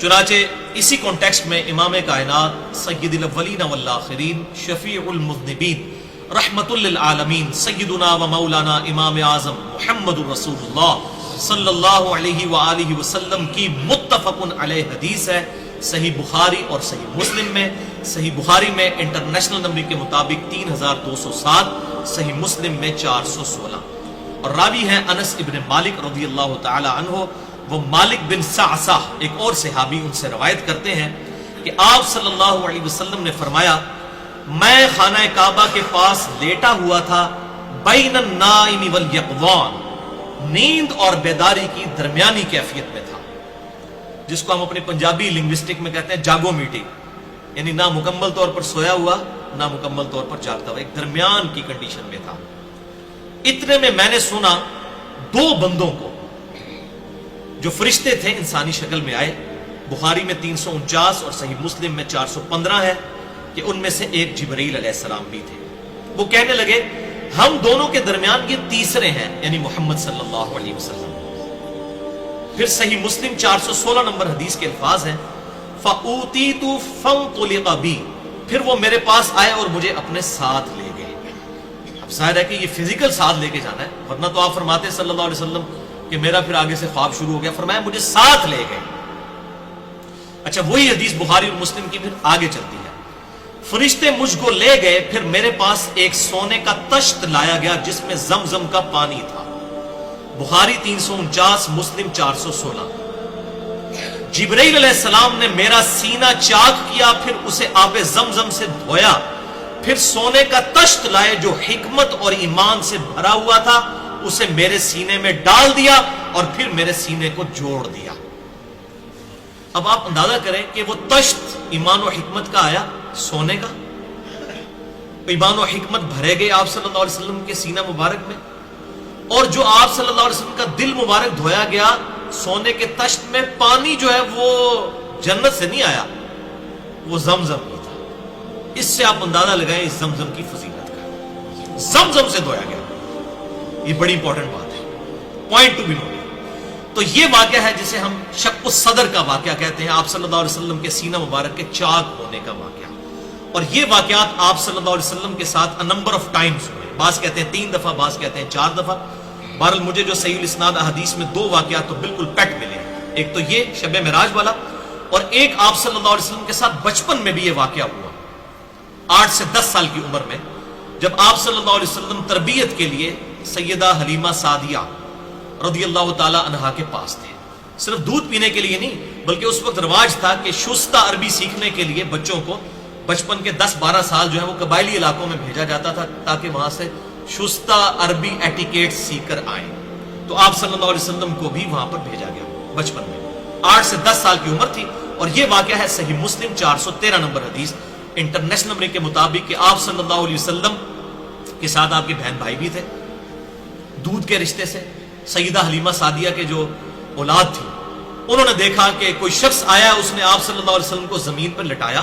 چنانچہ اسی کانٹیکسٹ میں امام کائنات سید الاولین والآخرین شفیع المذنبین رحمت للعالمین سیدنا و مولانا امام اعظم محمد الرسول اللہ صلی اللہ علیہ وآلہ وسلم کی متفق علیہ حدیث ہے صحیح بخاری اور صحیح مسلم میں. صحیح بخاری میں انٹرنیشنل نمبر کے مطابق 3207، صحیح مسلم میں 416، اور راوی ہیں انس ابن مالک رضی اللہ تعالی عنہ. وہ مالک بن سعسع ایک اور صحابی ان سے روایت کرتے ہیں کہ آپ صلی اللہ علیہ وسلم نے فرمایا میں خانہ کعبہ کے پاس لیٹا ہوا تھا بین النائم والیقظان، نیند اور بیداری کی درمیانی کیفیت میں تھا، جس کو ہم اپنی پنجابی لنگوسٹک میں کہتے ہیں جاگو میٹی، یعنی نہ مکمل طور پر سویا ہوا نہ مکمل طور پر جاگتا ہوا، ایک درمیان کی کنڈیشن میں تھا. اتنے میں نے سنا دو بندوں کو جو فرشتے تھے انسانی شکل میں آئے. بخاری میں 349 اور صحیح مسلم میں 415 ہے کہ ان میں سے ایک جبرائیل علیہ السلام بھی تھے. وہ کہنے لگے ہم دونوں کے درمیان یہ تیسرے ہیں، یعنی محمد صلی اللہ علیہ وسلم. پھر صحیح مسلم 416 نمبر حدیث کے الفاظ ہیں فَأُوتِيتُ فَانْطُلِقَ بِي، پھر وہ میرے پاس آئے اور مجھے اپنے ساتھ لے گئے. اب ظاہر ہے کہ یہ فزیکل ساتھ لے کے جانا ہے، ورنہ تو آپ فرماتے صلی اللہ علیہ وسلم کہ میرا پھر آگے سے خواب شروع ہو گیا. فرمایا مجھے ساتھ لے گئے. اچھا وہی حدیث بخاری اور مسلم کی پھر آگے چلتی ہے. فرشتے مجھ کو لے گئے، پھر میرے پاس ایک سونے کا تشت لایا گیا جس میں زمزم کا پانی تھا. بخاری 349، مسلم 416. جبرائیل علیہ السلام نے میرا سینہ چاک کیا، پھر اسے آب زمزم سے دھویا، پھر سونے کا تشت لائے جو حکمت اور ایمان سے بھرا ہوا تھا، اسے میرے سینے میں ڈال دیا اور پھر میرے سینے کو جوڑ دیا. اب آپ اندازہ کریں کہ وہ تشت ایمان و حکمت کا آیا، سونے کا. ایمان و حکمت بھرے گئے آپ صلی اللہ علیہ وسلم کے سینہ مبارک میں، اور جو آپ صلی اللہ علیہ وسلم کا دل مبارک دھویا گیا سونے کے تشت میں، پانی جو ہے وہ جنت سے نہیں آیا، وہ زمزم ہی تھا. اس سے آپ اندازہ لگائیں اس زمزم کی فضیلت کا. زمزم سے دھویا گیا، یہ بڑی امپورٹنٹ بات ہے، پوائنٹ ٹو بی نوٹ. تو یہ واقعہ ہے جسے ہم شق الصدر کا واقعہ کہتے ہیں، آپ صلی اللہ علیہ وسلم کے سینہ مبارک کے چاک ہونے کا واقعہ. اور یہ واقعات آپ صلی اللہ علیہ وسلم کے ساتھ نمبر آف ٹائمز ہوئے. بعض کہتے ہیں 3 دفعہ، بعض کہتے ہیں 4 دفعہ. بہرحال مجھے جو صحیح الاسناد احادیث میں 2 واقعات تو بالکل پیٹ ملے. ایک تو یہ شب معراج والا، اور ایک آپ صلی اللہ علیہ وسلم کے ساتھ بچپن میں بھی یہ واقعہ ہوا 8 سے 10 سال کی عمر میں، جب آپ صلی اللہ علیہ وسلم تربیت کے لیے سیدہ حلیمہ سعدیہ رضی اللہ تعالی عنہا کے پاس تھے. صرف دودھ پینے کے لیے نہیں، بلکہ اس وقت رواج تھا کہ شستہ عربی سیکھنے کے لیے بچوں کو بچپن کے 10-12 سال جو ہے وہ قبائلی علاقوں میں بھیجا جاتا تھا تاکہ وہاں سے شستہ عربی ایٹیکیٹ سیکھ کر آئیں. تو آپ صلی اللہ علیہ وسلم کو بھی وہاں پر بھیجا گیا بچپن میں. 8 سے 10 سال کی عمر تھی. اور یہ واقعہ ہے صحیح مسلم 413 نمبر حدیث انٹرنیشنل نمبر کے مطابق کہ آپ صلی اللہ علیہ وسلم کے ساتھ آپ کے بہن بھائی بھی تھے دودھ کے رشتے سے. سیدہ حلیمہ سعدیہ کے جو اولاد تھی، انہوں نے دیکھا کہ کوئی شخص آیا، اس نے آپ صلی اللہ علیہ وسلم کو زمین پر لٹایا،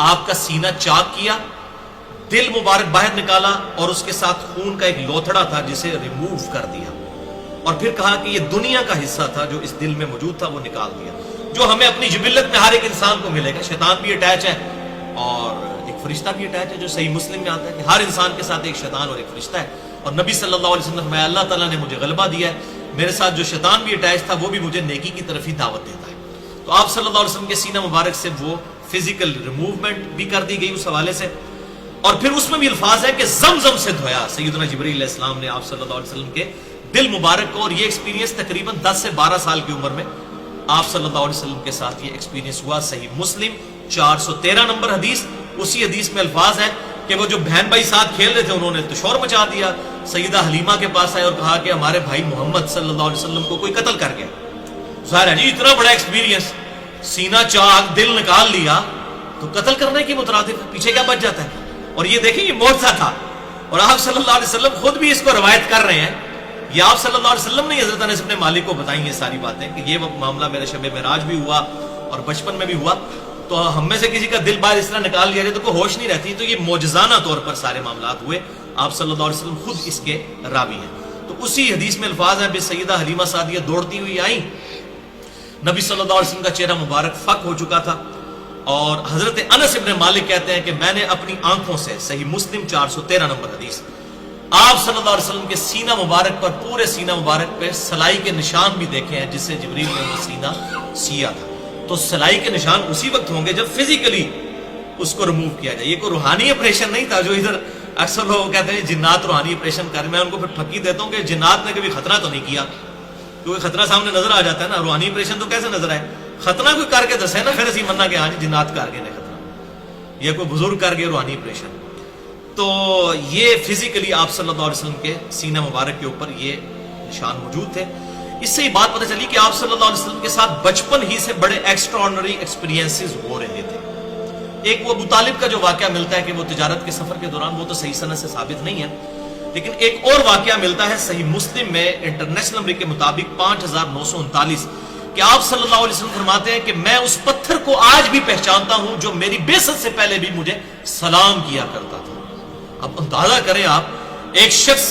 آپ کا سینہ چاک کیا، دل مبارک باہر نکالا اور اس کے ساتھ خون کا ایک لوتھڑا تھا جسے ریموو کر دیا، اور پھر کہا کہ یہ دنیا کا حصہ تھا جو اس دل میں موجود تھا وہ نکال دیا، جو ہمیں اپنی جبلت میں ہر ایک انسان کو ملے گا. شیطان بھی اٹیچ ہے اور ایک فرشتہ بھی اٹیچ ہے، جو صحیح مسلم میں آتا ہے کہ ہر انسان کے ساتھ ایک شیطان اور ایک فرشتہ ہے. اور نبی صلی اللہ علیہ وسلم میں اللہ تعالیٰ نے مجھے غلبہ دیا ہے، میرے ساتھ جو شیطان بھی اٹیچ تھا وہ بھی مجھے نیکی کی طرف ہی دعوت دیتا ہے. تو آپ صلی اللہ علیہ وسلم کے سینہ مبارک سے وہ فزیکل ریموومنٹ بھی کر دی گئی اس حوالے سے. اور پھر اس میں بھی الفاظ ہے کہ زمزم سے دھویا سیدنا جبرائیل علیہ السلام نے آپ صلی اللہ علیہ وسلم کے دل مبارک کو. اور یہ ایکسپیرینس تقریباً 10 سے 12 سال کی عمر میں آپ صلی اللہ علیہ وسلم کے ساتھ یہ ایکسپیرینس ہوا. صحیح مسلم 413 نمبر حدیث. اسی حدیث میں الفاظ ہیں کہ وہ جو بہن بھائی ساتھ کھیل رہے تھے انہوں نے تو شور مچا دیا. سیدہ حلیمہ کے پاس آئے اور کہا کہ ہمارے بھائی محمد صلی اللہ علیہ وسلم کو کوئی قتل کر گیا. ظاہر ہے جی اتنا بڑا ایکسپیرینس، سینہ چاک، دل نکال لیا، تو قتل کرنے کی مترادف پیچھے کیا بچ جاتا ہے. اور یہ دیکھیں یہ معجزہ تھا، اور آپ صلی اللہ علیہ وسلم خود بھی اس کو روایت کر رہے ہیں. یہ آپ صلی اللہ علیہ وسلم نے حضرت انس بن مالک کو بتائی یہ ساری باتیں کہ یہ معاملہ میرے شب معراج بھی ہوا اور بچپن میں بھی ہوا. تو ہم میں سے کسی کا دل باہر اس طرح نکال لیا جائے تو کوئی ہوش نہیں رہتی. تو یہ معجزانہ طور پر سارے معاملات ہوئے. آپ صلی اللہ علیہ وسلم خود اس کے راوی ہیں. تو اسی حدیث میں الفاظ ہیں کہ سیدہ حلیمہ سعدیہ دوڑتی ہوئی آئیں، نبی صلی اللہ علیہ وسلم کا چہرہ مبارک فک ہو چکا تھا، اور حضرت انس ابن مالک کہتے ہیں کہ میں نے اپنی آنکھوں سے، صحیح مسلم 413 نمبر حدیث، آپ صلی اللہ علیہ وسلم کے سینہ مبارک پر، پورے سینہ مبارک پہ سلائی کے نشان بھی دیکھے ہیں، جس سے جبریل نے وہ سینہ سیا تھا۔ تو سلائی کے نشان اسی وقت ہوں گے جب فزیکلی اس کو ریموو کیا جائے، یہ کوئی روحانی آپریشن نہیں تھا جو ادھر اکثر لوگ کہتے ہیں جنات روحانی آپریشن کر، میں ان کو پھر پھکی دیتا ہوں کہ جنات نے کبھی خطرہ تو نہیں کیا، کیونکہ خطرہ سامنے نظر آ جاتا ہے نا، روحانی آپریشن تو کیسے نظر آئے، خطرہ کوئی کر کے دسے نا، پھر اسی مننا کہ ہاں جی جنات کر گئے نے خطرہ، یا کوئی بزرگ کر گئے روحانی آپریشن۔ تو یہ فزیکلی آپ صلی اللہ علیہ وسلم کے سینہ مبارک کے اوپر یہ نشان موجود تھے۔ اس سے یہ بات پتہ چلی کہ آپ صلی اللہ علیہ وسلم کے ساتھ بچپن ہی سے بڑے ایکسٹرا آرڈنری ایکسپیرینسز ہو رہے تھے۔ ایک وہ ابو طالب کا جو واقعہ ملتا ہے کہ وہ تجارت کے سفر کے دوران، وہ تو صحیح سند سے ثابت نہیں ہے، لیکن ایک اور واقعہ ملتا ہے صحیح مسلم میں انٹرنیشنل نمبر کے مطابق 5939 کہ آپ صلی اللہ علیہ وسلم فرماتے ہیں کہ میں اس پتھر کو آج بھی پہچانتا ہوں جو میری بعثت سے پہلے بھی مجھے سلام کیا کرتا تھا۔ اب اندازہ کریں آپ، ایک شخص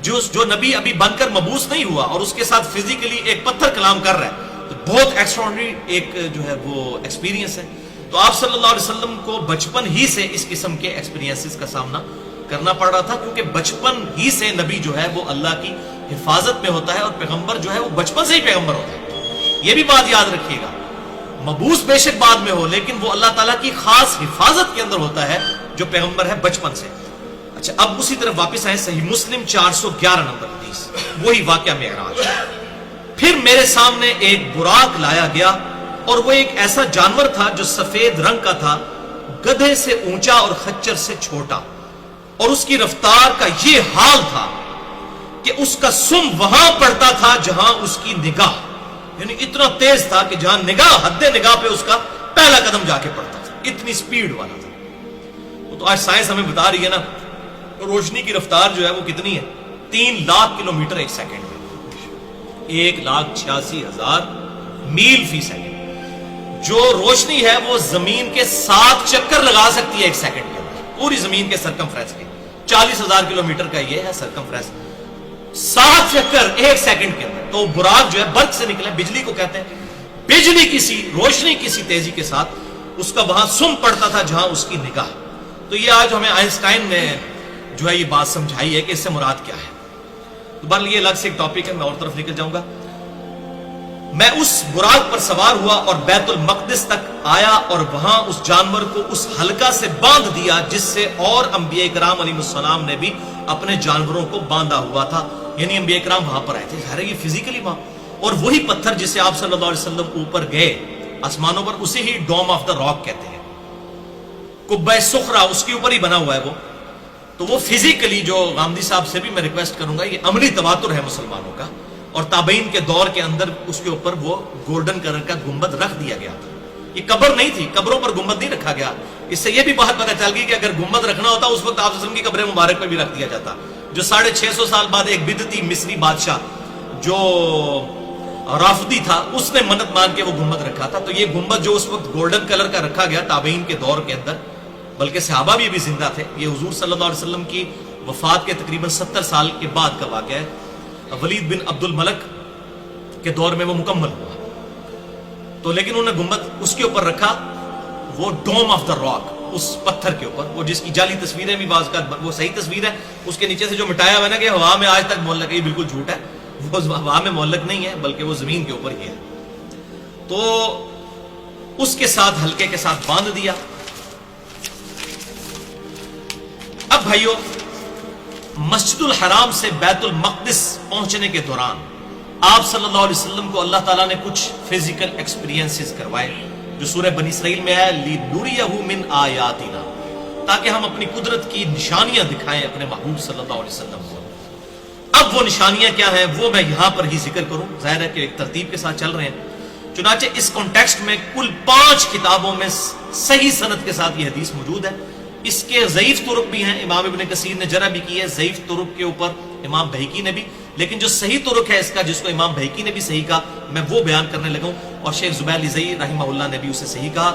جو نبی ابھی بن کر مبعوث نہیں ہوا اور اس کے ساتھ فزیکلی ایک پتھر کلام کر رہا ہے، تو بہت ایکسٹراڈنری ایک جو ہے وہ ایکسپیرینس ہے۔ تو آپ صلی اللہ علیہ وسلم کو بچپن ہی سے اس قسم کے ایکسپیرینسز کا سامنا کرنا پڑ رہا تھا، کیونکہ بچپن ہی سے نبی جو ہے وہ اللہ کی حفاظت میں ہوتا ہے، اور پیغمبر جو ہے وہ بچپن سے ہی پیغمبر ہوتا ہے۔ یہ بھی بات یاد رکھیے گا، مبعوث بے شک بعد میں ہو، لیکن وہ اللہ تعالیٰ کی خاص حفاظت کے اندر ہوتا ہے جو پیغمبر ہے بچپن سے۔ اچھا، اب اسی طرف واپس آئے، صحیح مسلم 411 نمبر حدیث، وہی واقعہ معراج۔ پھر میرے سامنے ایک براق لایا گیا، اور وہ ایک ایسا جانور تھا جو سفید رنگ کا تھا، گدھے سے اونچا اور خچر سے چھوٹا، اور اس کی رفتار کا یہ حال تھا کہ اس کا سم وہاں پڑتا تھا جہاں اس کی نگاہ، یعنی اتنا تیز تھا کہ جہاں نگاہ، حد نگاہ پہ اس کا پہلا قدم جا کے پڑتا تھا، اتنی سپیڈ والا تھا۔ تو آج سائنس ہمیں بتا رہی ہے نا، روشنی کی رفتار جو ہے وہ کتنی ہے، 3 لاکھ کلومیٹر ایک سیکنڈ میں، 1,86,000 میل فی سیکنڈ۔ جو روشنی ہے وہ زمین کے 7 چکر لگا سکتی ہے ایک سیکنڈ کے اندر، پوری زمین کے سرکمفرنس کے، 40,000 کلومیٹر کا یہ ہے سرکمفرنس، 7 چکر ایک سیکنڈ کے اندر۔ تو براق جو ہے برق سے نکلے، بجلی کو کہتے ہیں، بجلی کسی روشنی کسی تیزی کے ساتھ اس کا وہاں سم پڑتا تھا جہاں اس کی نگاہ۔ تو یہ آج ہمیں آئنسٹائن نے جو ہے یہ بات سمجھائی ہے کہ اس سے مراد کیا ہے۔ بہرحال یہ الگ سے ایک ٹاپک ہے، میں اور طرف نکل جاؤں گا۔ میں اس براق پر سوار ہوا اور بیت المقدس تک آیا، اور وہاں اس جانور کو اس حلقہ سے باندھ دیا جس سے اور انبیاء کرام علیہ السلام نے بھی اپنے جانوروں کو باندھا ہوا تھا، یعنی انبیاء کرام وہاں پر آئے تھے، ظاہر ہے یہ فزیکلی وہاں، اور وہی پتھر جسے آپ صلی اللہ علیہ وسلم اوپر گئے آسمانوں پر، اسے ہی ڈوم آف دا راک کہتے ہیں، قبہ صخرہ اس کے اوپر ہی بنا ہوا ہے وہ۔ تو وہ فزیکلی، جو غامدی صاحب سے بھی میں ریکویسٹ کروں گا، یہ عملی تواتر ہے مسلمانوں کا، اور تابعین کے دور کے اندر اس کے اوپر وہ گولڈن کلر کا گنبد رکھ دیا گیا تھا۔ یہ قبر نہیں تھی، قبروں پر گنبد نہیں رکھا گیا۔ اس سے یہ بھی بات پتہ چل گئی کہ اگر گنبد رکھنا ہوتا اس وقت آپ وسلم کی قبر مبارک پہ بھی رکھ دیا جاتا، جو 650 سال بعد ایک بدعتی مصری بادشاہ جو رافضی تھا، اس نے منت مان کے وہ گنبد رکھا تھا۔ تو یہ گنبد جو اس وقت گولڈن کلر کا رکھا گیا تابعین کے دور کے اندر، بلکہ صحابہ بھی ابھی زندہ تھے، یہ حضور صلی اللہ علیہ وسلم کی وفات کے تقریباً 70 سال کے بعد کا واقعہ ہے، ولید بن عبد الملک کے دور میں وہ مکمل ہوا۔ تو لیکن انہوں نے گنبد اس کے اوپر رکھا، وہ ڈوم آف دا راک، اس پتھر کے اوپر، وہ جس کی جعلی تصویریں بھی بعض کا، وہ صحیح تصویر ہے، اس کے نیچے سے جو مٹایا ہوا ہے نا کہ ہوا میں آج تک معلق ہے، یہ بالکل جھوٹ ہے، وہ ہوا میں معلق نہیں ہے بلکہ وہ زمین کے اوپر ہی ہے۔ تو اس کے ساتھ حلقے کے ساتھ باندھ دیا۔ اب بھائیو، مسجد الحرام سے بیت المقدس پہنچنے کے دوران آپ صلی اللہ علیہ وسلم کو اللہ تعالیٰ نے کچھ فزیکل ایکسپیرینسز کروائے، جو سورہ بنی اسرائیل میں ہے، لِنُرِيَهُ مِنْ آیاتنا، تاکہ ہم اپنی قدرت کی نشانیاں دکھائیں اپنے محبوب صلی اللہ علیہ وسلم کو۔ اب وہ نشانیاں کیا ہیں وہ میں یہاں پر ہی ذکر کروں، ظاہر ہے کہ ایک ترتیب کے ساتھ چل رہے ہیں۔ چنانچہ اس کانٹیکسٹ میں کل 5 کتابوں میں صحیح سند کے ساتھ یہ حدیث موجود ہے۔ اس کے ضعیف طرق بھی ہیں، امام ابن کثیر نے جرح بھی کی ہے، ضعیف طرق کے اوپر امام بہقی نے بھی، لیکن جو صحیح طرق ہے اس کا، جس کو امام بہقی نے بھی صحیح کہا، میں وہ بیان کرنے لگا ہوں، اور شیخ زبیر لزئی رحمہ اللہ نے بھی اسے صحیح کہا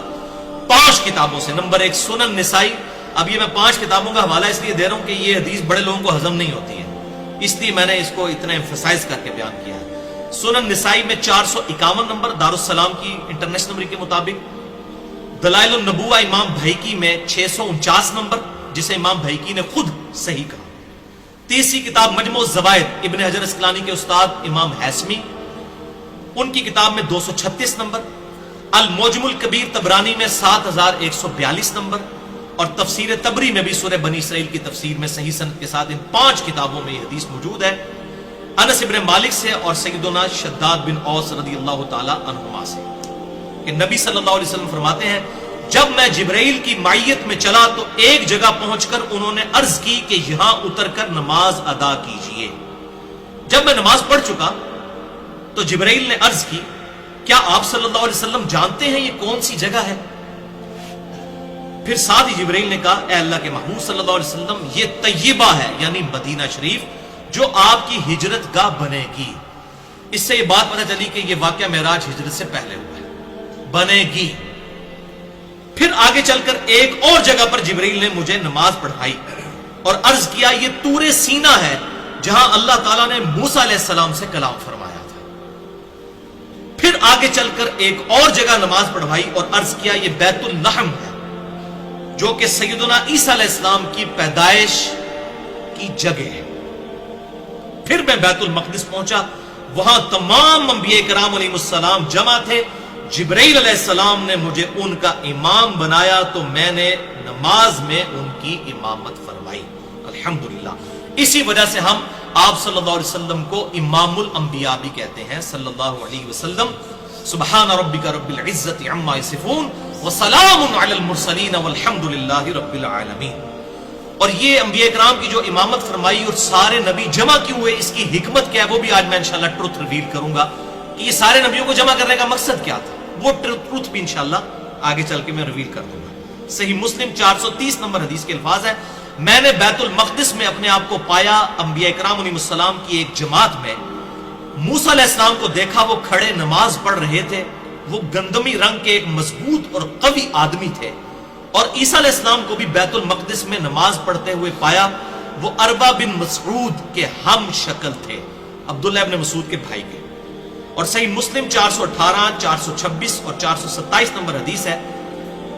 5 کتابوں سے۔ نمبر 1 سنن نسائی۔ اب یہ میں 5 کتابوں کا حوالہ اس لیے دے رہا ہوں کہ یہ حدیث بڑے لوگوں کو ہضم نہیں ہوتی ہے، اس لیے میں نے اس کو اتنا ایمفسائز کر کے بیان کیا ہے۔ سنن نسائی میں 451 نمبر دارالسلام کی انٹرنیشنل نمبر کے مطابق، دلائل النبوہ امام بھیکی میں 649 نمبر جسے امام بھیکی نے خود صحیح کہا۔ تیسری کتاب مجموع الزوائد ابن حجر اسقلانی کے استاد امام حیثمی، ان کی کتاب میں 236 نمبر، المعجم الکبیر طبرانی میں 7142 نمبر، اور تفسیر طبری میں بھی سورہ بنی اسرائیل کی تفسیر میں صحیح سند کے ساتھ ان 5 کتابوں میں یہ حدیث موجود ہے، انس ابن مالک سے اور سیدنا شداد بن اوس رضی اللہ تعالی عنہما سے، کہ نبی صلی اللہ علیہ وسلم فرماتے ہیں جب میں جبرائیل کی معیت میں چلا تو ایک جگہ پہنچ کر انہوں نے عرض کی کہ یہاں اتر کر نماز ادا کیجئے۔ جب میں نماز پڑھ چکا تو جبرائیل نے عرض کی کیا آپ صلی اللہ علیہ وسلم جانتے ہیں یہ کون سی جگہ ہے؟ پھر ساتھ ہی جبرائیل نے کہا اے اللہ کے محبوب صلی اللہ علیہ وسلم یہ طیبہ ہے، یعنی مدینہ شریف جو آپ کی ہجرت گاہ بنے گی۔ اس سے یہ بات پتہ چلی کہ یہ واقعہ معراج ہجرت سے پہلے ہوا ہے، بنے گی۔ پھر آگے چل کر ایک اور جگہ پر جبرائیل نے مجھے نماز پڑھائی اور عرض کیا یہ طور سینہ ہے جہاں اللہ تعالیٰ نے موسیٰ علیہ السلام سے کلام فرمایا تھا۔ پھر آگے چل کر ایک اور جگہ نماز پڑھوائی اور عرض کیا یہ بیت اللحم ہے جو کہ سیدنا عیسیٰ علیہ السلام کی پیدائش کی جگہ ہے۔ پھر میں بیت المقدس پہنچا، وہاں تمام انبیاء کرام علیہ السلام جمع تھے، جبرائیل علیہ السلام نے مجھے ان کا امام بنایا تو میں نے نماز میں ان کی امامت فرمائی، الحمدللہ۔ اسی وجہ سے ہم آپ صلی اللہ علیہ وسلم کو امام الانبیاء بھی کہتے ہیں صلی اللہ علیہ وسلم۔ سبحان ربک رب العزت عما یصفون وسلام علی المرسلین والحمدللہ رب العالمین۔ اور یہ انبیاء کرام کی جو امامت فرمائی اور سارے نبی جمع کیوں ہوئے، اس کی حکمت کیا ہے وہ بھی آج میں انشاءاللہ ٹروتھ ریویل کروں گا کہ یہ سارے نبیوں کو جمع کرنے کا مقصد کیا تھا، وہ ٹروتھ بھی انشاءاللہ آگے چل کے میں ریویل کر دوں گا۔ صحیح مسلم 430 نمبر حدیث کے الفاظ ہے میں نے بیت المقدس میں اپنے آپ کو پایا، انبیاء کرام علیہ السلام کی ایک جماعت میں موسیٰ علیہ السلام کو دیکھا، وہ کھڑے نماز پڑھ رہے تھے، وہ گندمی رنگ کے ایک مضبوط اور قوی آدمی تھے، اور عیسیٰ علیہ السلام کو بھی بیت المقدس میں نماز پڑھتے ہوئے پایا، وہ اربا بن مسعود کے ہم شکل تھے، عبداللہ ابن مسعود کے بھائی کے۔ اور صحیح مسلم 418، 426 اور 427 نمبر حدیث ہے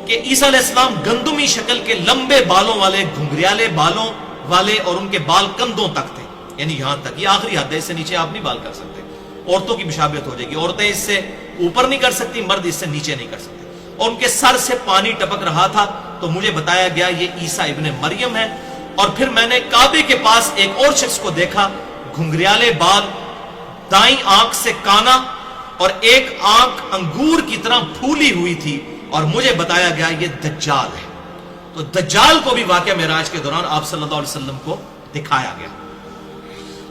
کہ عیسیٰ علیہ السلام گندمی شکل کے لمبے بالوں والے، گھنگریالے بالوں والے، اور ان کے بال کندھوں تک تھے، یعنی یہاں تک، یہ آخری حد ہے، اس سے نیچے آپ نہیں بال کر سکتے، عورتوں کی مشابہت ہو جائے گی، عورتیں اس سے اوپر نہیں کر سکتی، مرد اس سے نیچے نہیں کر سکتے، اور ان کے سر سے پانی ٹپک رہا تھا، تو مجھے بتایا گیا یہ عیسیٰ ابن مریم ہے۔ اور پھر میں نے کعبے کے پاس ایک اور شخص کو دیکھا، گھنگریالے بال، دائیں آنکھ سے کانا اور ایک آنکھ انگور کی طرح پھولی ہوئی تھی، اور مجھے بتایا گیا یہ دجال ہے۔ تو دجال کو بھی واقعہ معراج کے دوران آپ صلی اللہ علیہ وسلم کو دکھایا گیا۔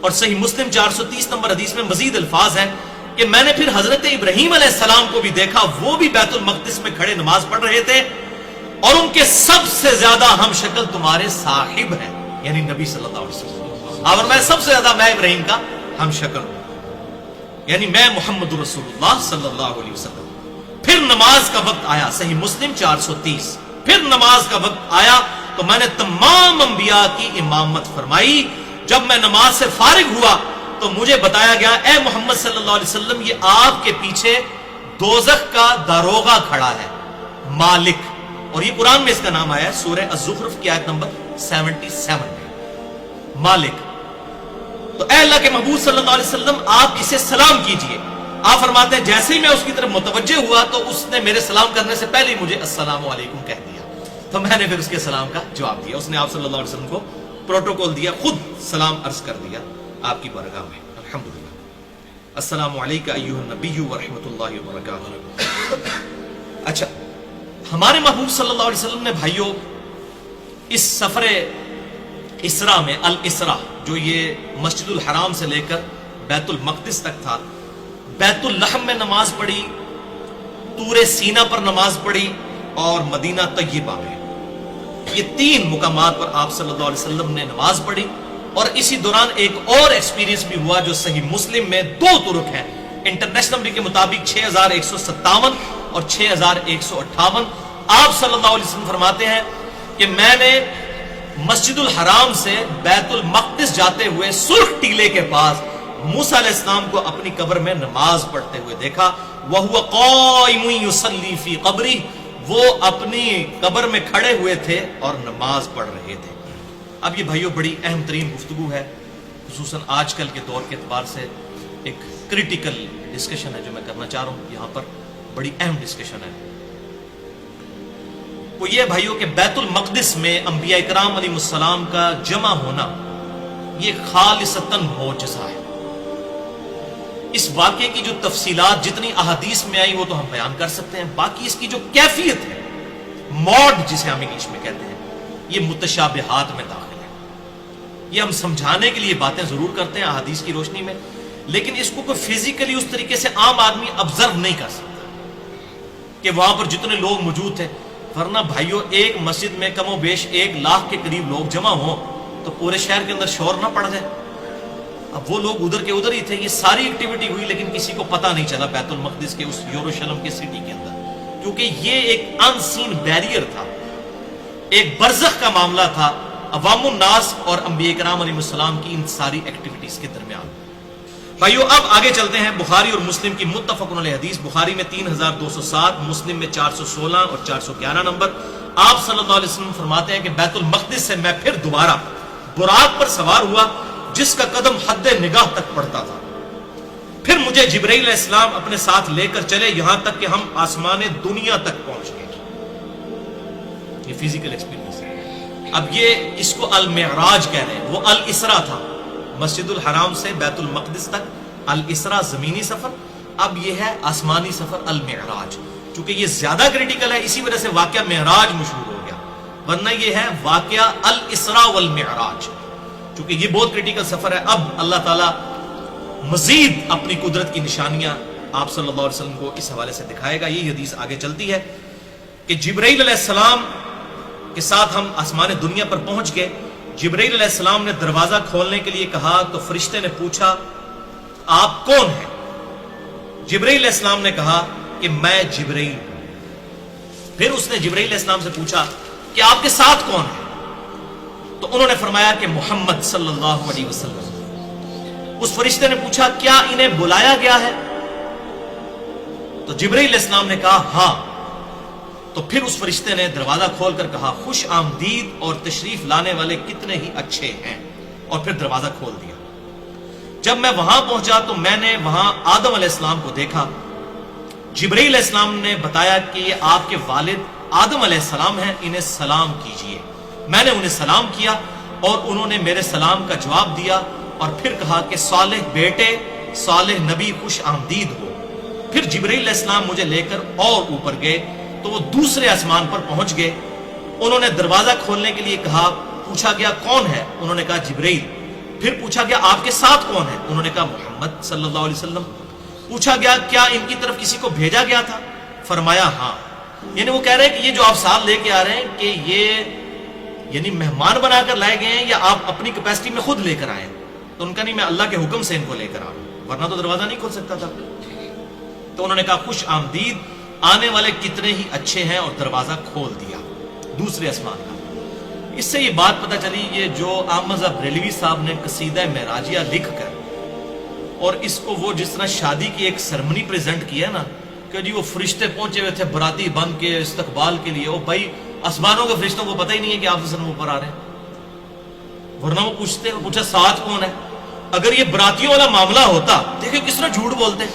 اور صحیح مسلم 430 نمبر حدیث میں مزید الفاظ ہیں کہ میں نے پھر حضرت ابراہیم علیہ السلام کو بھی دیکھا، وہ بھی بیت المقدس میں کھڑے نماز پڑھ رہے تھے، اور ان کے سب سے زیادہ ہم شکل تمہارے صاحب ہیں، یعنی نبی صلی اللہ علیہ وسلم، اور میں سب سے زیادہ میں ابراہیم کا ہم شکل ہوں، یعنی میں محمد رسول اللہ صلی اللہ علیہ وسلم۔ پھر نماز کا وقت آیا، صحیح مسلم 430، پھر نماز کا وقت آیا تو میں نے تمام انبیاء کی امامت فرمائی۔ جب میں نماز سے فارغ ہوا تو مجھے بتایا گیا اے محمد صلی اللہ علیہ وسلم یہ آپ کے پیچھے دوزخ کا داروغہ کھڑا ہے، مالک، اور یہ قرآن میں اس کا نام آیا ہے، سورہ الزخرف کی آیت نمبر 77 میں، مالک۔ تو اے اللہ کے محبوب صلی اللہ علیہ وسلم آپ اسے سلام کیجئے۔ آپ فرماتے ہیں جیسے ہی میں اس کی طرف متوجہ ہوا تو اس نے میرے سلام کرنے سے پہلے ہی مجھے السلام علیکم کہہ دیا، تو میں نے پھر اس کے سلام کا جواب دیا، اس نے آپ صلی اللہ علیہ وسلم کو پروٹوکول دیا، خود سلام عرض کر دیا آپ کی بارگاہ میں، الحمدللہ۔ السلام علیکم ایھا النبی ورحمۃ اللہ وبرکاتہ۔ اچھا، ہمارے محبوب صلی اللہ علیہ وسلم نے بھائیوں اس سفر اسرا میں، الاسرا جو یہ مسجد الحرام سے لے کر بیت المقدس تک تھا، بیت اللحم میں نماز پڑھی، طور سینہ پر نماز پڑھی، اور مدینہ طیبہ میں، یہ 3 مقامات پر آپ صلی اللہ علیہ وسلم نے نماز پڑھی۔ اور اسی دوران ایک اور ایکسپیرینس بھی ہوا جو صحیح مسلم میں 2 طرق ہیں، انٹرنیشنل نمبر کے مطابق 6157 اور 6158۔ آپ صلی اللہ علیہ وسلم فرماتے ہیں کہ میں نے مسجد الحرام سے بیت المقدس جاتے ہوئے سرخ ٹیلے کے پاس موسیٰ علیہ السلام کو اپنی قبر میں نماز پڑھتے ہوئے دیکھا، وَهُوَ قَائِمٌ يُصَلِّي فِي قَبْرِهِ، وہ اپنی قبر میں کھڑے ہوئے تھے اور نماز پڑھ رہے تھے۔ اب یہ بھائیوں بڑی اہم ترین گفتگو ہے، خصوصاً آج کل کے دور کے اعتبار سے ایک کریٹیکل ڈسکشن ہے جو میں کرنا چاہ رہا ہوں یہاں پر، بڑی اہم ڈسکشن ہے۔ وہ یہ بھائیوں کہ بیت المقدس میں انبیاء کرام علیہ السلام کا جمع ہونا یہ خالصتاً معجزہ ہے۔ اس واقعے کی جو تفصیلات جتنی احادیث میں آئی وہ تو ہم بیان کر سکتے ہیں، باقی اس کی جو کیفیت ہے، موڈ جسے ہم انگلش میں کہتے ہیں، یہ متشابہات میں داخل ہے۔ یہ ہم سمجھانے کے لیے باتیں ضرور کرتے ہیں احادیث کی روشنی میں، لیکن اس کو کوئی فزیکلی اس طریقے سے عام آدمی آبزرو نہیں کر سکتا کہ وہاں پر جتنے لوگ موجود تھے، ورنہ بھائیوں ایک مسجد میں کم و بیش 1,00,000 کے قریب لوگ جمع ہوں تو پورے شہر کے اندر شور نہ پڑ جائے۔ اب وہ لوگ ادھر کے ادھر ہی تھے، یہ ساری ایکٹیویٹی ہوئی لیکن کسی کو پتہ نہیں چلا بیت المقدس کے اس یروشلم کے سٹی کے اندر، کیونکہ یہ ایک ان سین بیریئر تھا، ایک برزخ کا معاملہ تھا عوام الناس اور انبیاء کرام علیہ السلام کی ان ساری ایکٹیویٹیز کے درمیان۔ بھائیو اب آگے چلتے ہیں بخاری اور مسلم کی متفق علیہ حدیث، بخاری میں 3207، مسلم میں 416 اور 411 نمبر۔ آپ صلی اللہ علیہ وسلم فرماتے ہیں کہ بیت المقدس سے میں پھر دوبارہ براق پر سوار ہوا جس کا قدم حد نگاہ تک پڑتا تھا، پھر مجھے جبرائیل علیہ السلام اپنے ساتھ لے کر چلے یہاں تک کہ ہم آسمان دنیا تک پہنچ گئے۔ یہ فزیکل ایکسپیرینس ہے۔ اب یہ اس کو المعراج کہہ رہے ہیں، وہ الاسراء تھا، مسجد الحرام سے بیت المقدس تک الاسراء زمینی سفر، اب یہ ہے آسمانی سفر المعراج۔ چونکہ یہ زیادہ کریٹیکل ہے اسی وجہ سے واقعہ معراج مشہور ہو گیا، ورنہ یہ ہے واقعہ الاسراء والمعراج، چونکہ یہ بہت کریٹیکل سفر ہے۔ اب اللہ تعالیٰ مزید اپنی قدرت کی نشانیاں آپ صلی اللہ علیہ وسلم کو اس حوالے سے دکھائے گا۔ یہ حدیث آگے چلتی ہے کہ جبرائیل علیہ السلام کے ساتھ ہم آسمان دنیا پر پہنچ گئے۔ جبرائیل علیہ السلام نے دروازہ کھولنے کے لیے کہا تو فرشتے نے پوچھا آپ کون ہیں؟ جبرائیل علیہ السلام نے کہا کہ میں جبرائیل ہوں۔ پھر اس نے جبرائیل علیہ السلام سے پوچھا کہ آپ کے ساتھ کون ہے؟ تو انہوں نے فرمایا کہ محمد صلی اللہ علیہ وسلم۔ اس فرشتے نے پوچھا کیا انہیں بلایا گیا ہے؟ تو جبرائیل علیہ السلام نے کہا ہاں۔ تو پھر اس فرشتے نے دروازہ کھول کر کہا خوش آمدید اور تشریف لانے والے کتنے ہی اچھے ہیں، اور پھر دروازہ کھول دیا۔ جب میں وہاں پہنچا تو میں نے وہاں آدم علیہ السلام کو دیکھا۔ جبرائیل علیہ السلام نے بتایا کہ یہ آپ کے والد آدم علیہ السلام ہیں، انہیں سلام کیجئے۔ میں نے انہیں سلام کیا اور انہوں نے میرے سلام کا جواب دیا اور پھر کہا کہ صالح بیٹے، صالح نبی خوش آمدید ہو۔ پھر جبرائیل علیہ السلام مجھے لے کر اور اوپر گئے تو وہ دوسرے آسمان پر پہنچ گئے۔ انہوں نے دروازہ کھولنے کے لیے کہا، پوچھا گیا کون ہے؟ انہوں نے کہا جبرائیل۔ پھر پوچھا گیا آپ کے ساتھ کون ہے؟ انہوں نے کہا محمد صلی اللہ علیہ وسلم۔ پوچھا گیا کیا ان کی طرف کسی کو بھیجا گیا تھا؟ فرمایا ہاں۔ یعنی وہ کہہ رہے ہیں کہ یہ جو آپ ساتھ لے کے آ رہے ہیں کہ یہ یعنی مہمان بنا کر لائے گئے ہیں یا آپ اپنی کیپیسٹی میں خود لے کر آئے ہیں؟ تو ان کا نہیں، میں اللہ کے حکم سے ان کو لے کر آ رہا ہوں، ورنہ تو دروازہ نہیں کھول سکتا تھا۔ تو انہوں نے کہا خوش آمدید، آنے والے کتنے ہی اچھے ہیں، اور دروازہ کھول دیا دوسرے آسمان کا۔ اس سے یہ بات پتہ چلی، یہ جو احمد بریلوی صاحب نے قصیدہ معراجیہ لکھ کر اور اس کو وہ جس طرح شادی کی ایک سرمنی پریزنٹ کیا نا کہ جی وہ فرشتے پہنچے ہوئے تھے براتی بن کے استقبال کے لیے، وہ بھائی آسمانوں کے فرشتوں کو پتہ ہی نہیں ہے کہ آپ سے اوپر آ رہے ہیں، ورنہ وہ پوچھا ساتھ کون ہے۔ اگر یہ براتیوں والا معاملہ ہوتا، دیکھیں کس طرح جھوٹ بولتے،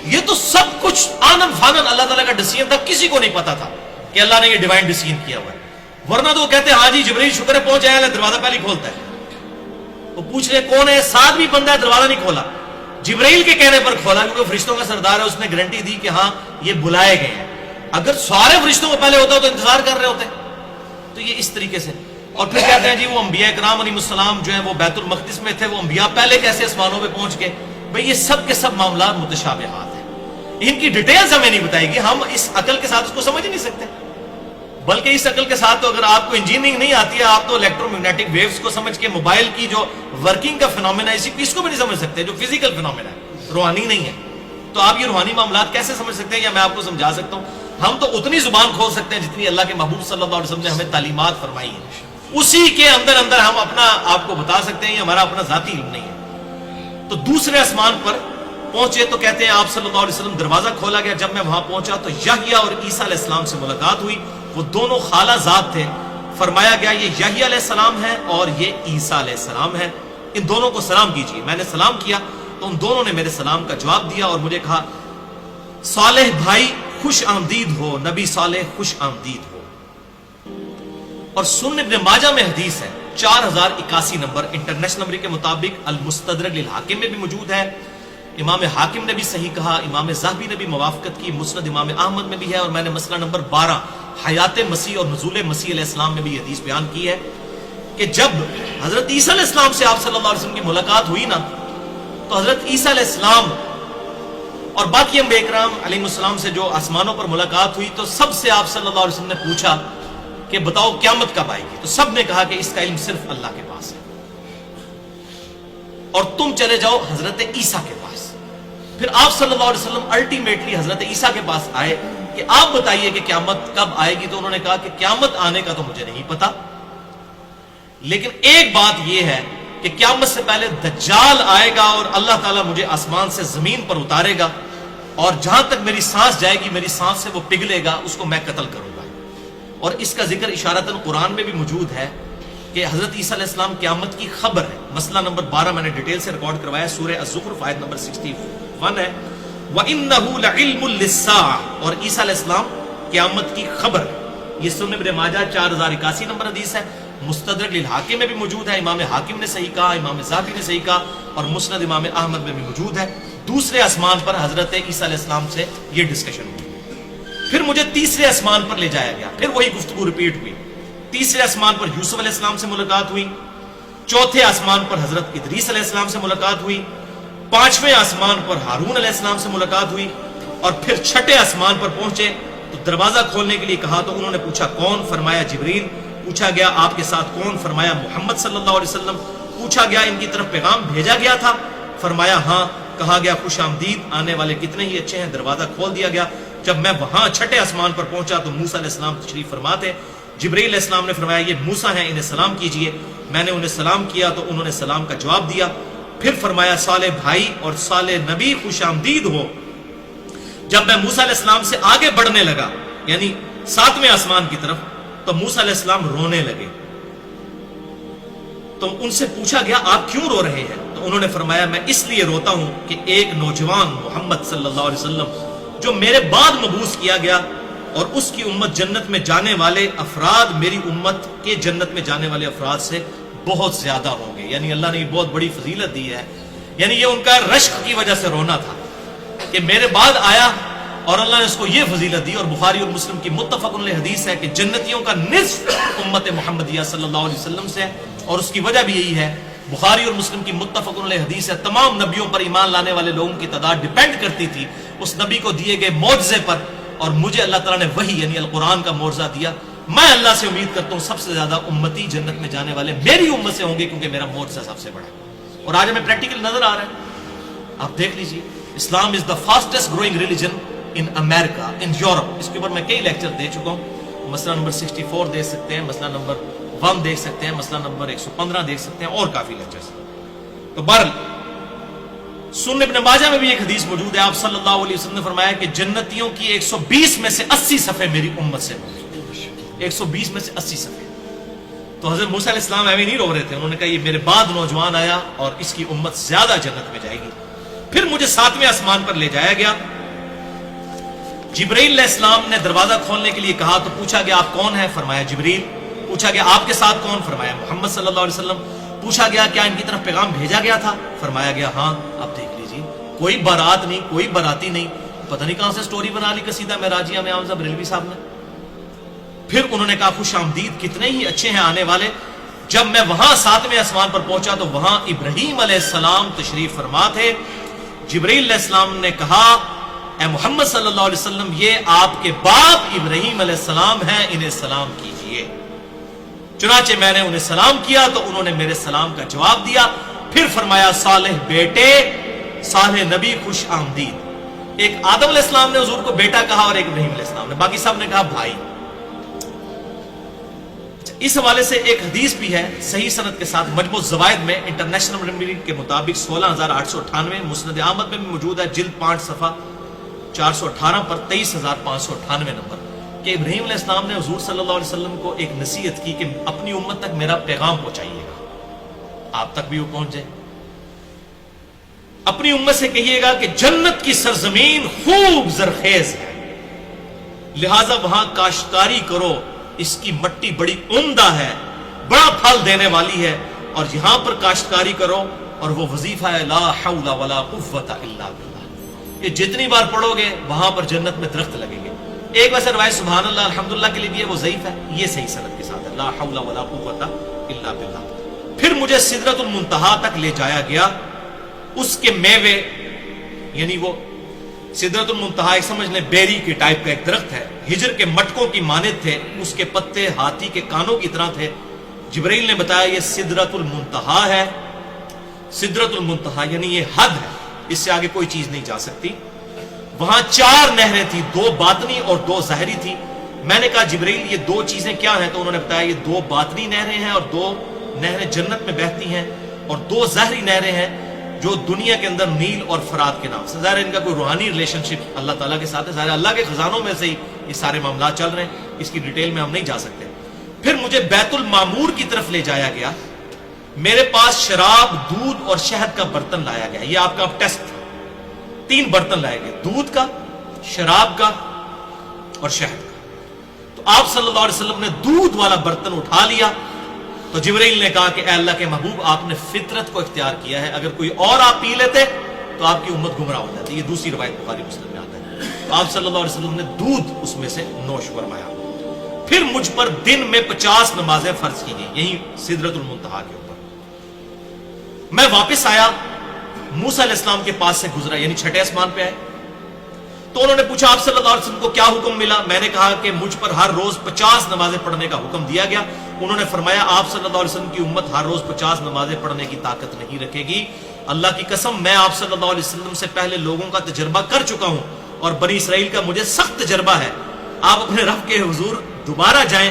یہ تو سب کچھ آنن فانن اللہ تعالیٰ کا ڈیسیژن تھا، کسی کو نہیں پتا تھا کہ اللہ نے یہ ڈیوائن ڈیسیژن کیا ہوا ہے، ورنہ تو وہ کہتے ہاں جی جبرائیل شکر ہے پہنچ آیا، دروازہ پہلے کھولتا ہے۔ وہ پوچھ رہے کون ہے، ساتھ بھی بندہ ہے، دروازہ نہیں کھولا، جبرائیل کے کہنے پر کھولا کیونکہ فرشتوں کا سردار ہے، اس نے گارنٹی دی کہ ہاں یہ بلائے گئے ہیں۔ اگر سارے فرشتوں کو پہلے ہوتا تو انتظار کر رہے ہوتے۔ تو یہ اس طریقے سے، اور پھر کہتے ہیں جی وہ انبیاء کرام علیہ السلام جو ہیں وہ بیت المقدس میں تھے، وہ انبیاء پہلے کیسے آسمانوں پہ پہنچ گئے؟ بھئی یہ سب کے سب معاملات متشابہات ہیں، ان کی ڈیٹیلز ہمیں نہیں بتائے گی، ہم اس عقل کے ساتھ اس کو سمجھ ہی نہیں سکتے۔ بلکہ اس عقل کے ساتھ تو اگر آپ کو انجینئرنگ نہیں آتی ہے، آپ تو الیکٹرو میگنیٹک ویوز کو سمجھ کے موبائل کی جو ورکنگ کا فینومینا ہے اس کو بھی نہیں سمجھ سکتے، جو فزیکل فینومینا ہے، روحانی نہیں ہے۔ تو آپ یہ روحانی معاملات کیسے سمجھ سکتے ہیں؟ یا میں آپ کو سمجھا سکتا ہوں، ہم تو اتنی زبان کھول سکتے ہیں جتنی اللہ کے محبوب صلی اللہ علیہ وسلم نے ہمیں تعلیمات فرمائی ہیں، اسی کے اندر اندر ہم اپنا آپ کو بتا سکتے ہیں، یہ ہمارا اپنا ذاتی علم نہیں ہے۔ تو دوسرے آسمان پر پہنچے تو کہتے ہیں آپ صلی اللہ علیہ وسلم دروازہ کھولا گیا، جب میں وہاں پہنچا تو یحییٰ اور عیسیٰ علیہ السلام سے ملاقات ہوئی، وہ دونوں خالہ زاد تھے، فرمایا گیا یہ یحییٰ علیہ السلام ہے اور یہ عیسیٰ علیہ السلام ہے، ان دونوں کو سلام کیجیے۔ میں نے سلام کیا تو ان دونوں نے میرے سلام کا جواب دیا اور مجھے کہا صالح بھائی خوش آمدید ہو، نبی صالح خوش آمدید ہو۔ اور سنن ابن ماجہ میں حدیث ہے 4081 نمبر انٹرنیشنل نمبر کے مطابق، المستدرک للحاکم میں بھی موجود ہے، امام حاکم نے بھی صحیح کہا، امام ذہبی نے بھی موافقت کی، مسند امام احمد میں بھی ہے، اور میں نے مسئلہ نمبر 12 حیات مسیح اور نزول مسیح علیہ السلام میں بھی یہ حدیث بیان کی ہے کہ جب حضرت عیسیٰ علیہ السلام سے آپ صلی اللہ علیہ وسلم کی ملاقات ہوئی نا، تو حضرت عیسیٰ علیہ السلام اور باقی انبیاء کرام علیہ السلام سے جو آسمانوں پر ملاقات ہوئی تو سب سے آپ صلی اللہ علیہ وسلم نے پوچھا کہ بتاؤ قیامت کب آئے گی، تو سب نے کہا کہ اس کا علم صرف اللہ کے پاس ہے، اور تم چلے جاؤ حضرت عیسیٰ کے پاس۔ پھر آپ صلی اللہ علیہ وسلم الٹیمیٹلی حضرت عیسیٰ کے پاس آئے کہ آپ بتائیے کہ قیامت کب آئے گی، تو انہوں نے کہا کہ قیامت آنے کا تو مجھے نہیں پتا، لیکن ایک بات یہ ہے کہ قیامت سے پہلے دجال آئے گا اور اللہ تعالیٰ مجھے آسمان سے زمین پر اتارے گا، اور جہاں تک میری سانس جائے گی میری سانس سے وہ پگھلے گا، اس کو میں قتل کروں گا۔ اور اس کا ذکر اشارتاً قرآن میں بھی موجود ہے کہ حضرت عیسیٰ علیہ السلام قیامت کی خبر ہے، مسئلہ نمبر 12 میں نے ڈیٹیل سے ریکارڈ کروایا، سورہ الزخرف آیت نمبر 61 ہے، وَإِنَّهُ لَعِلْمٌ لِلسَّاعَةِ، اور عیسیٰ علیہ السلام قیامت کی خبر ہے۔ یہ سنن ابن ماجہ 4081 نمبر حدیث ہے، مستدرک للحاکم میں بھی موجود ہے، امام حاکم نے صحیح کہا، امام ذہبی نے صحیح کہا، اور مسند امام احمد میں بھی موجود ہے۔ دوسرے آسمان پر حضرت عیسیٰ علیہ السلام سے یہ ڈسکشن ہوئی۔ پھر مجھے تیسرے آسمان پر لے جایا گیا، پھر وہی گفتگو ریپیٹ ہوئی۔ تیسرے آسمان پر یوسف علیہ السلام سے ملاقات ہوئی، چوتھے آسمان پر حضرت ادریس علیہ السلام سے ملاقات ہوئی، پانچویں آسمان پر ہارون علیہ السلام سے ملاقات ہوئی، اور پھر چھٹے آسمان پر پہنچے تو دروازہ کھولنے کے لیے کہا تو انہوں نے پوچھا کون، فرمایا جبریل۔ پوچھا گیا آپ کے ساتھ کون، فرمایا محمد صلی اللہ علیہ وسلم۔ پوچھا گیا ان کی طرف پیغام بھیجا گیا تھا، فرمایا ہاں۔ کہا گیا خوش آمدید، آنے والے کتنے ہی اچھے ہیں، دروازہ کھول دیا گیا۔ جب میں وہاں چھٹے آسمان پر پہنچا تو موسیٰ علیہ السلام تشریف فرما تھے، جبریل علیہ السلام نے فرمایا یہ موسیٰ ہیں، انہیں سلام کیجئے۔ میں نے انہیں سلام کیا تو انہوں نے سلام کا جواب دیا۔ پھر فرمایا صالح بھائی اور صالح نبی خوش آمدید ہو۔ جب میں موسیٰ علیہ السلام سے آگے بڑھنے لگا یعنی 7ویں آسمان کی طرف، تو موسیٰ علیہ السلام رونے لگے۔ تو ان سے پوچھا گیا آپ کیوں رو رہے ہیں؟ تو انہوں نے فرمایا میں اس لیے روتا ہوں کہ ایک نوجوان محمد صلی اللہ علیہ وسلم جو میرے بعد مبعوث کیا گیا، اور اس کی امت جنت میں جانے والے افراد میری امت کے جنت میں جانے والے افراد سے بہت زیادہ ہوں گے، یعنی اللہ نے یہ بہت بڑی فضیلت دی ہے، یعنی یہ ان کا رشک کی وجہ سے رونا تھا کہ میرے بعد آیا اور اللہ نے اس کو یہ فضیلت دی۔ اور بخاری اور مسلم کی متفق علیہ حدیث ہے کہ جنتیوں کا نصف امت محمدیہ صلی اللہ علیہ وسلم سے، اور اس کی وجہ بھی یہی ہے، بخاری اور مسلم کی متفق علیہ حدیث ہے تمام نبیوں پر ایمان لانے والے لوگوں کی تعداد ڈیپینڈ کرتی تھی اس نبی کو دیے گئے معجزے پر، اور مجھے اللہ تعالیٰ نے وحی یعنی القرآن کا معجزہ دیا۔ میں اللہ سے امید کرتا ہوں سب سے زیادہ امتی جنت میں جانے والے میری امت سے ہوں گے، کیونکہ میرا معجزہ سب سے بڑا ہے، اور آج ہمیں پریکٹیکل نظر آ رہا ہے۔ آپ دیکھ لیجیے، Islam is the fastest growing religion in America, in Europe. اس کے اوپر میں کئی لیکچر دے چکا ہوں، مسئلہ نمبر 64 دیکھ سکتے ہیں، مسئلہ نمبر 1 دیکھ سکتے ہیں، مسئلہ نمبر 115 دیکھ سکتے ہیں، اور کافی لیکچرز۔ تو بہرحال سنن ابن ماجہ میں بھی ایک حدیث موجود ہے، آپ صلی اللہ علیہ وسلم نے فرمایا کہ جنتیوں کی 120 میں سے 80 صفحے میری امت سے ہوں گے، 120 میں سے 80 صفحے۔ تو حضرت موسیٰ علیہ السلام ایویں نہیں رو رہے تھے، انہوں نے کہا یہ میرے بعد نوجوان آیا اور اس کی امت زیادہ جنت میں جائے گی۔ پھر مجھے 7ویں آسمان پر لے جایا گیا، جبریل علیہ السلام نے دروازہ کھولنے کے لیے کہا تو پوچھا گیا آپ کون ہیں؟ فرمایا جبریل۔ پوچھا گیا آپ کے ساتھ کون؟ فرمایا محمد صلی اللہ علیہ وسلم۔ پوچھا گیا کیا ان کی طرف پیغام بھیجا گیا تھا؟ فرمایا گیا ہاں۔ اب دیکھ لیجیے، کوئی بارات نہیں، کوئی باراتی نہیں، پتہ نہیں کہاں سے سٹوری بنا لی قصیدہ معراجیہ میں حمزہ بریلوی صاحب نے۔ پھر انہوں نے کہا خوش آمدید، کتنے ہی اچھے ہیں آنے والے۔ جب میں وہاں 7ویں آسمان پر پہنچا تو وہاں ابراہیم علیہ السلام تشریف فرما تھے۔ جبریل علیہ السلام نے کہا اے محمد صلی اللہ علیہ وسلم یہ آپ کے باپ ابراہیم علیہ السلام ہیں، انہیں سلام کیجئے۔ چنانچہ میں نے انہیں سلام کیا تو انہوں نے میرے سلام کا جواب دیا۔ پھر فرمایا صالح بیٹے، صالح نبی خوش آمدید۔ ایک آدم علیہ السلام نے حضور کو بیٹا کہا اور ایک ابراہیم علیہ السلام نے، باقی سب نے کہا بھائی۔ اس حوالے سے ایک حدیث بھی ہے صحیح سند کے ساتھ مجموع الزوائد میں انٹرنیشنل نمبر کے مطابق 16898، مسند احمد میں بھی موجود ہے جلد 5 صفحہ 418 پر 23598 نمبر، کہ ابراہیم علیہ السلام نے حضور صلی اللہ علیہ وسلم کو ایک نصیحت کی کہ اپنی امت تک میرا پیغام پہنچائیے گا، آپ تک بھی وہ پہنچ جائے۔ اپنی امت سے کہیے گا کہ جنت کی سرزمین خوب زرخیز ہے، لہذا وہاں کاشتکاری کرو، اس کی مٹی بڑی عمدہ ہے، بڑا پھل دینے والی ہے، اور یہاں پر کاشتکاری کرو، اور وہ وظیفہ ہے لا حول ولا قوت الا باللہ، یہ جتنی بار پڑھو گے وہاں پر جنت میں درخت لگیں گے۔ ایک ویسے روایت سبحان اللہ الحمدللہ کے لیے بھی ہے، وہ ضعیف ہے، یہ صحیح سند کے ساتھ ہے لا حول ولا قوت الا باللہ۔ پھر مجھے سدرۃ المنتہا تک لے جایا گیا، اس کے میوے یعنی وہ سدرۃ المنتہا ایک سمجھ لیں بیری کے ٹائپ کا ایک درخت ہے، ہجر کے مٹکوں کی مانند تھے، اس کے پتے ہاتھی کے کانوں کی طرح تھے۔ جبرائیل نے بتایا یہ سدرۃ المنتہا ہے، سدرۃ المنتہا یعنی یہ حد ہے، اس سے آگے کوئی چیز نہیں جا سکتی۔ وہاں 4 نہریں تھی، 2 باطنی اور 2 ظاہری تھی۔ میں نے کہا جبرائیل یہ 2 چیزیں کیا ہیں؟ تو انہوں نے بتایا یہ 2 باطنی نہریں ہیں اور 2 نہریں جنت میں بہتی ہیں، اور 2 ظاہری نہریں ہیں جو دنیا کے اندر نیل اور فرات کے نام سے۔ ظاہر ان کا کوئی روحانی ریلیشن شپ اللہ تعالیٰ کے ساتھ ہے، ظاہر اللہ کے خزانوں میں سے ہی یہ سارے معاملات چل رہے ہیں، اس کی ڈیٹیل میں ہم نہیں جا سکتے۔ پھر مجھے بیت المعمور کی طرف لے جایا گیا، میرے پاس شراب، دودھ اور شہد کا برتن لایا گیا۔ یہ آپ کا ٹیسٹ تھا، 3 برتن لائے گئے، دودھ کا، شراب کا اور شہد کا۔ تو آپ صلی اللہ علیہ وسلم نے دودھ والا برتن اٹھا لیا، تو جبرائیل نے کہا کہ اے اللہ کے محبوب آپ نے فطرت کو اختیار کیا ہے، اگر کوئی اور آپ پی لیتے تو آپ کی امت گمراہ ہو جاتی۔ یہ دوسری روایت بخاری مسلم میں آتا ہے۔ تو آپ صلی اللہ علیہ وسلم نے دودھ اس میں سے نوش فرمایا۔ پھر مجھ پر دن میں 50 نمازیں فرض کی گئی، یہی سدرۃ المنتہا کے اوپر۔ میں واپس آیا، موسیٰ علیہ السلام کے پاس سے گزرا، یعنی 6ٹھے آسمان پہ آئے، تو انہوں نے پوچھا آپ صلی اللہ علیہ وسلم کو کیا حکم ملا؟ میں نے کہا کہ مجھ پر ہر روز 50 نمازیں پڑھنے کا حکم دیا گیا۔ انہوں نے فرمایا آپ صلی اللہ علیہ وسلم کی امت ہر روز 50 نمازیں پڑھنے کی طاقت نہیں رکھے گی، اللہ کی قسم میں آپ صلی اللہ علیہ وسلم سے پہلے لوگوں کا تجربہ کر چکا ہوں، اور بنی اسرائیل کا مجھے سخت تجربہ ہے۔ آپ اپنے رب کے حضور دوبارہ جائیں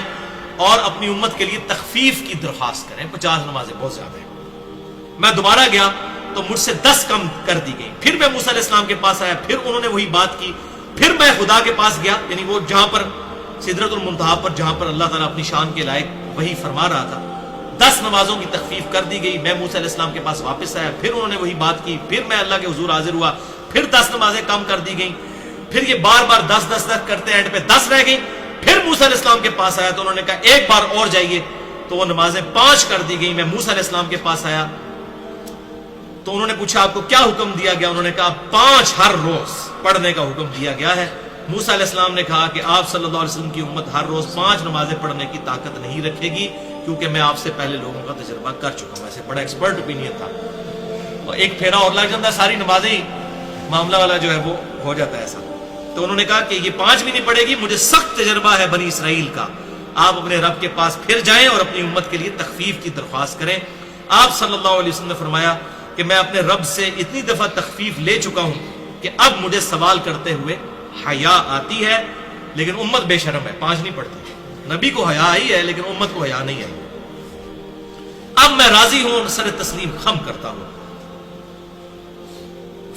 اور اپنی امت کے لیے تخفیف کی درخواست کریں، 50 نمازیں بہت زیادہ ہیں۔ میں دوبارہ گیا تو مجھ سے 10 کم کر دی گئی۔ پھر میں موسیٰ علیہ السلام کے پاس آیا، پھر انہوں نے وہی بات کی۔ پھر میں خدا کے پاس گیا، یعنی وہ جہاں پر سدرۃ المنتہا پر جہاں پر اللہ تعالیٰ اپنی شان کے لائق وہی فرما رہا تھا، 10 نمازوں کی تخفیف کر دی گئی۔ میں موسیٰ علیہ السلام کے پاس واپس آیا، پھر انہوں نے وہی بات کی، پھر میں اللہ کے حضور حاضر ہوا، پھر 10 نمازیں کم کر دی گئیں۔ پھر یہ بار بار 10 کرتے اینڈ پہ 10 رہ گئی۔ پھر موسیٰ علیہ السلام کے پاس آیا تو انہوں نے کہا ایک بار اور جائیے، تو وہ نمازیں 5 کر دی گئی۔ میں موسیٰ علیہ السلام کے پاس آیا تو انہوں نے پوچھا آپ کو کیا حکم دیا گیا؟ انہوں نے کہا 5 ہر روز پڑھنے کا حکم دیا گیا ہے۔ موسیٰ علیہ السلام نے کہا کہ آپ صلی اللہ علیہ وسلم کی امت ہر روز 5 نمازیں پڑھنے کی طاقت نہیں رکھے گی، کیونکہ میں آپ سے پہلے لوگوں کا تجربہ کر چکا ہوں۔ ایسے بڑا ایکسپرٹ اوپینین تھا، اور ایک پھیرا اور لگ جاتا ہے، ساری نمازیں ہی معاملہ والا جو ہے وہ ہو جاتا ہے ایسا۔ تو انہوں نے کہا کہ یہ 5 بھی نہیں پڑے گی، مجھے سخت تجربہ ہے بنی اسرائیل کا، آپ اپنے رب کے پاس پھر جائیں اور اپنی امت کے لیے تخفیف کی درخواست کریں۔ آپ صلی اللہ علیہ وسلم نے فرمایا کہ میں اپنے رب سے اتنی دفعہ تخفیف لے چکا ہوں کہ اب مجھے سوال کرتے ہوئے حیا آتی ہے، لیکن امت بے شرم ہے، 5 نہیں پڑتی۔ نبی کو حیا آئی ہے لیکن امت کو حیا نہیں ہے۔ اب میں راضی ہوں اور سر تسلیم خم کرتا ہوں۔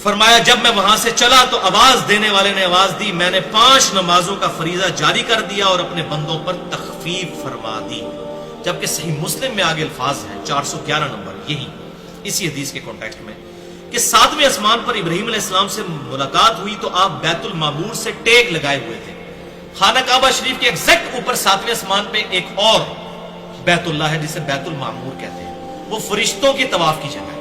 فرمایا جب میں وہاں سے چلا تو آواز دینے والے نے آواز دی، میں نے 5 نمازوں کا فریضہ جاری کر دیا اور اپنے بندوں پر تخفیف فرما دی۔ جبکہ صحیح مسلم میں آگے الفاظ ہیں 411 نمبر، یہی اسی حدیث کے کانٹیکسٹ میں، کہ 7ویں آسمان پر ابراہیم علیہ السلام سے ملاقات ہوئی تو آپ بیت المعمور سے ٹیگ لگائے ہوئے تھے۔ خانہ کعبہ شریف کے ایگزیکٹ اوپر 7ویں آسمان پہ ایک اور بیت اللہ ہے جسے بیت المعمور کہتے ہیں، وہ فرشتوں کی طواف کی جگہ ہے۔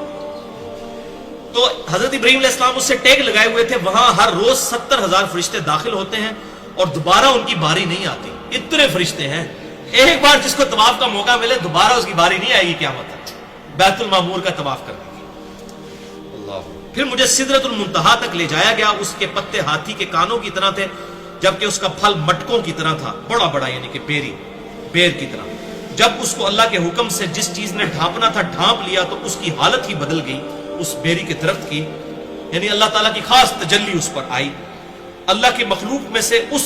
تو حضرت ابراہیم علیہ السلام اس سے ٹیگ لگائے ہوئے تھے، وہاں ہر روز 70,000 فرشتے داخل ہوتے ہیں اور دوبارہ ان کی باری نہیں آتی، اتنے فرشتے ہیں۔ ایک بار جس کو طواف کا موقع ملے دوبارہ اس کی باری نہیں آئے گی قیامت تک بیت المعمور کا طواف کرنے کی۔ اللہ۔ پھر مجھے سدرۃ المنتہا تک لے جایا گیا، اس کے پتے ہاتھی کے کانوں کی طرح تھے، جبکہ اس کا پھل مٹکوں کی طرح تھا، بڑا بڑا، یعنی کہ بیر کی طرح۔ جب اس کو اللہ کے حکم سے جس چیز نے ڈھانپنا تھا ڈھانپ لیا تو اس کی حالت ہی بدل گئی، اس بیری کے درخت کی، یعنی اللہ تعالیٰ کی خاص تجلی اس پر آئی۔ اللہ کی مخلوق میں سے اس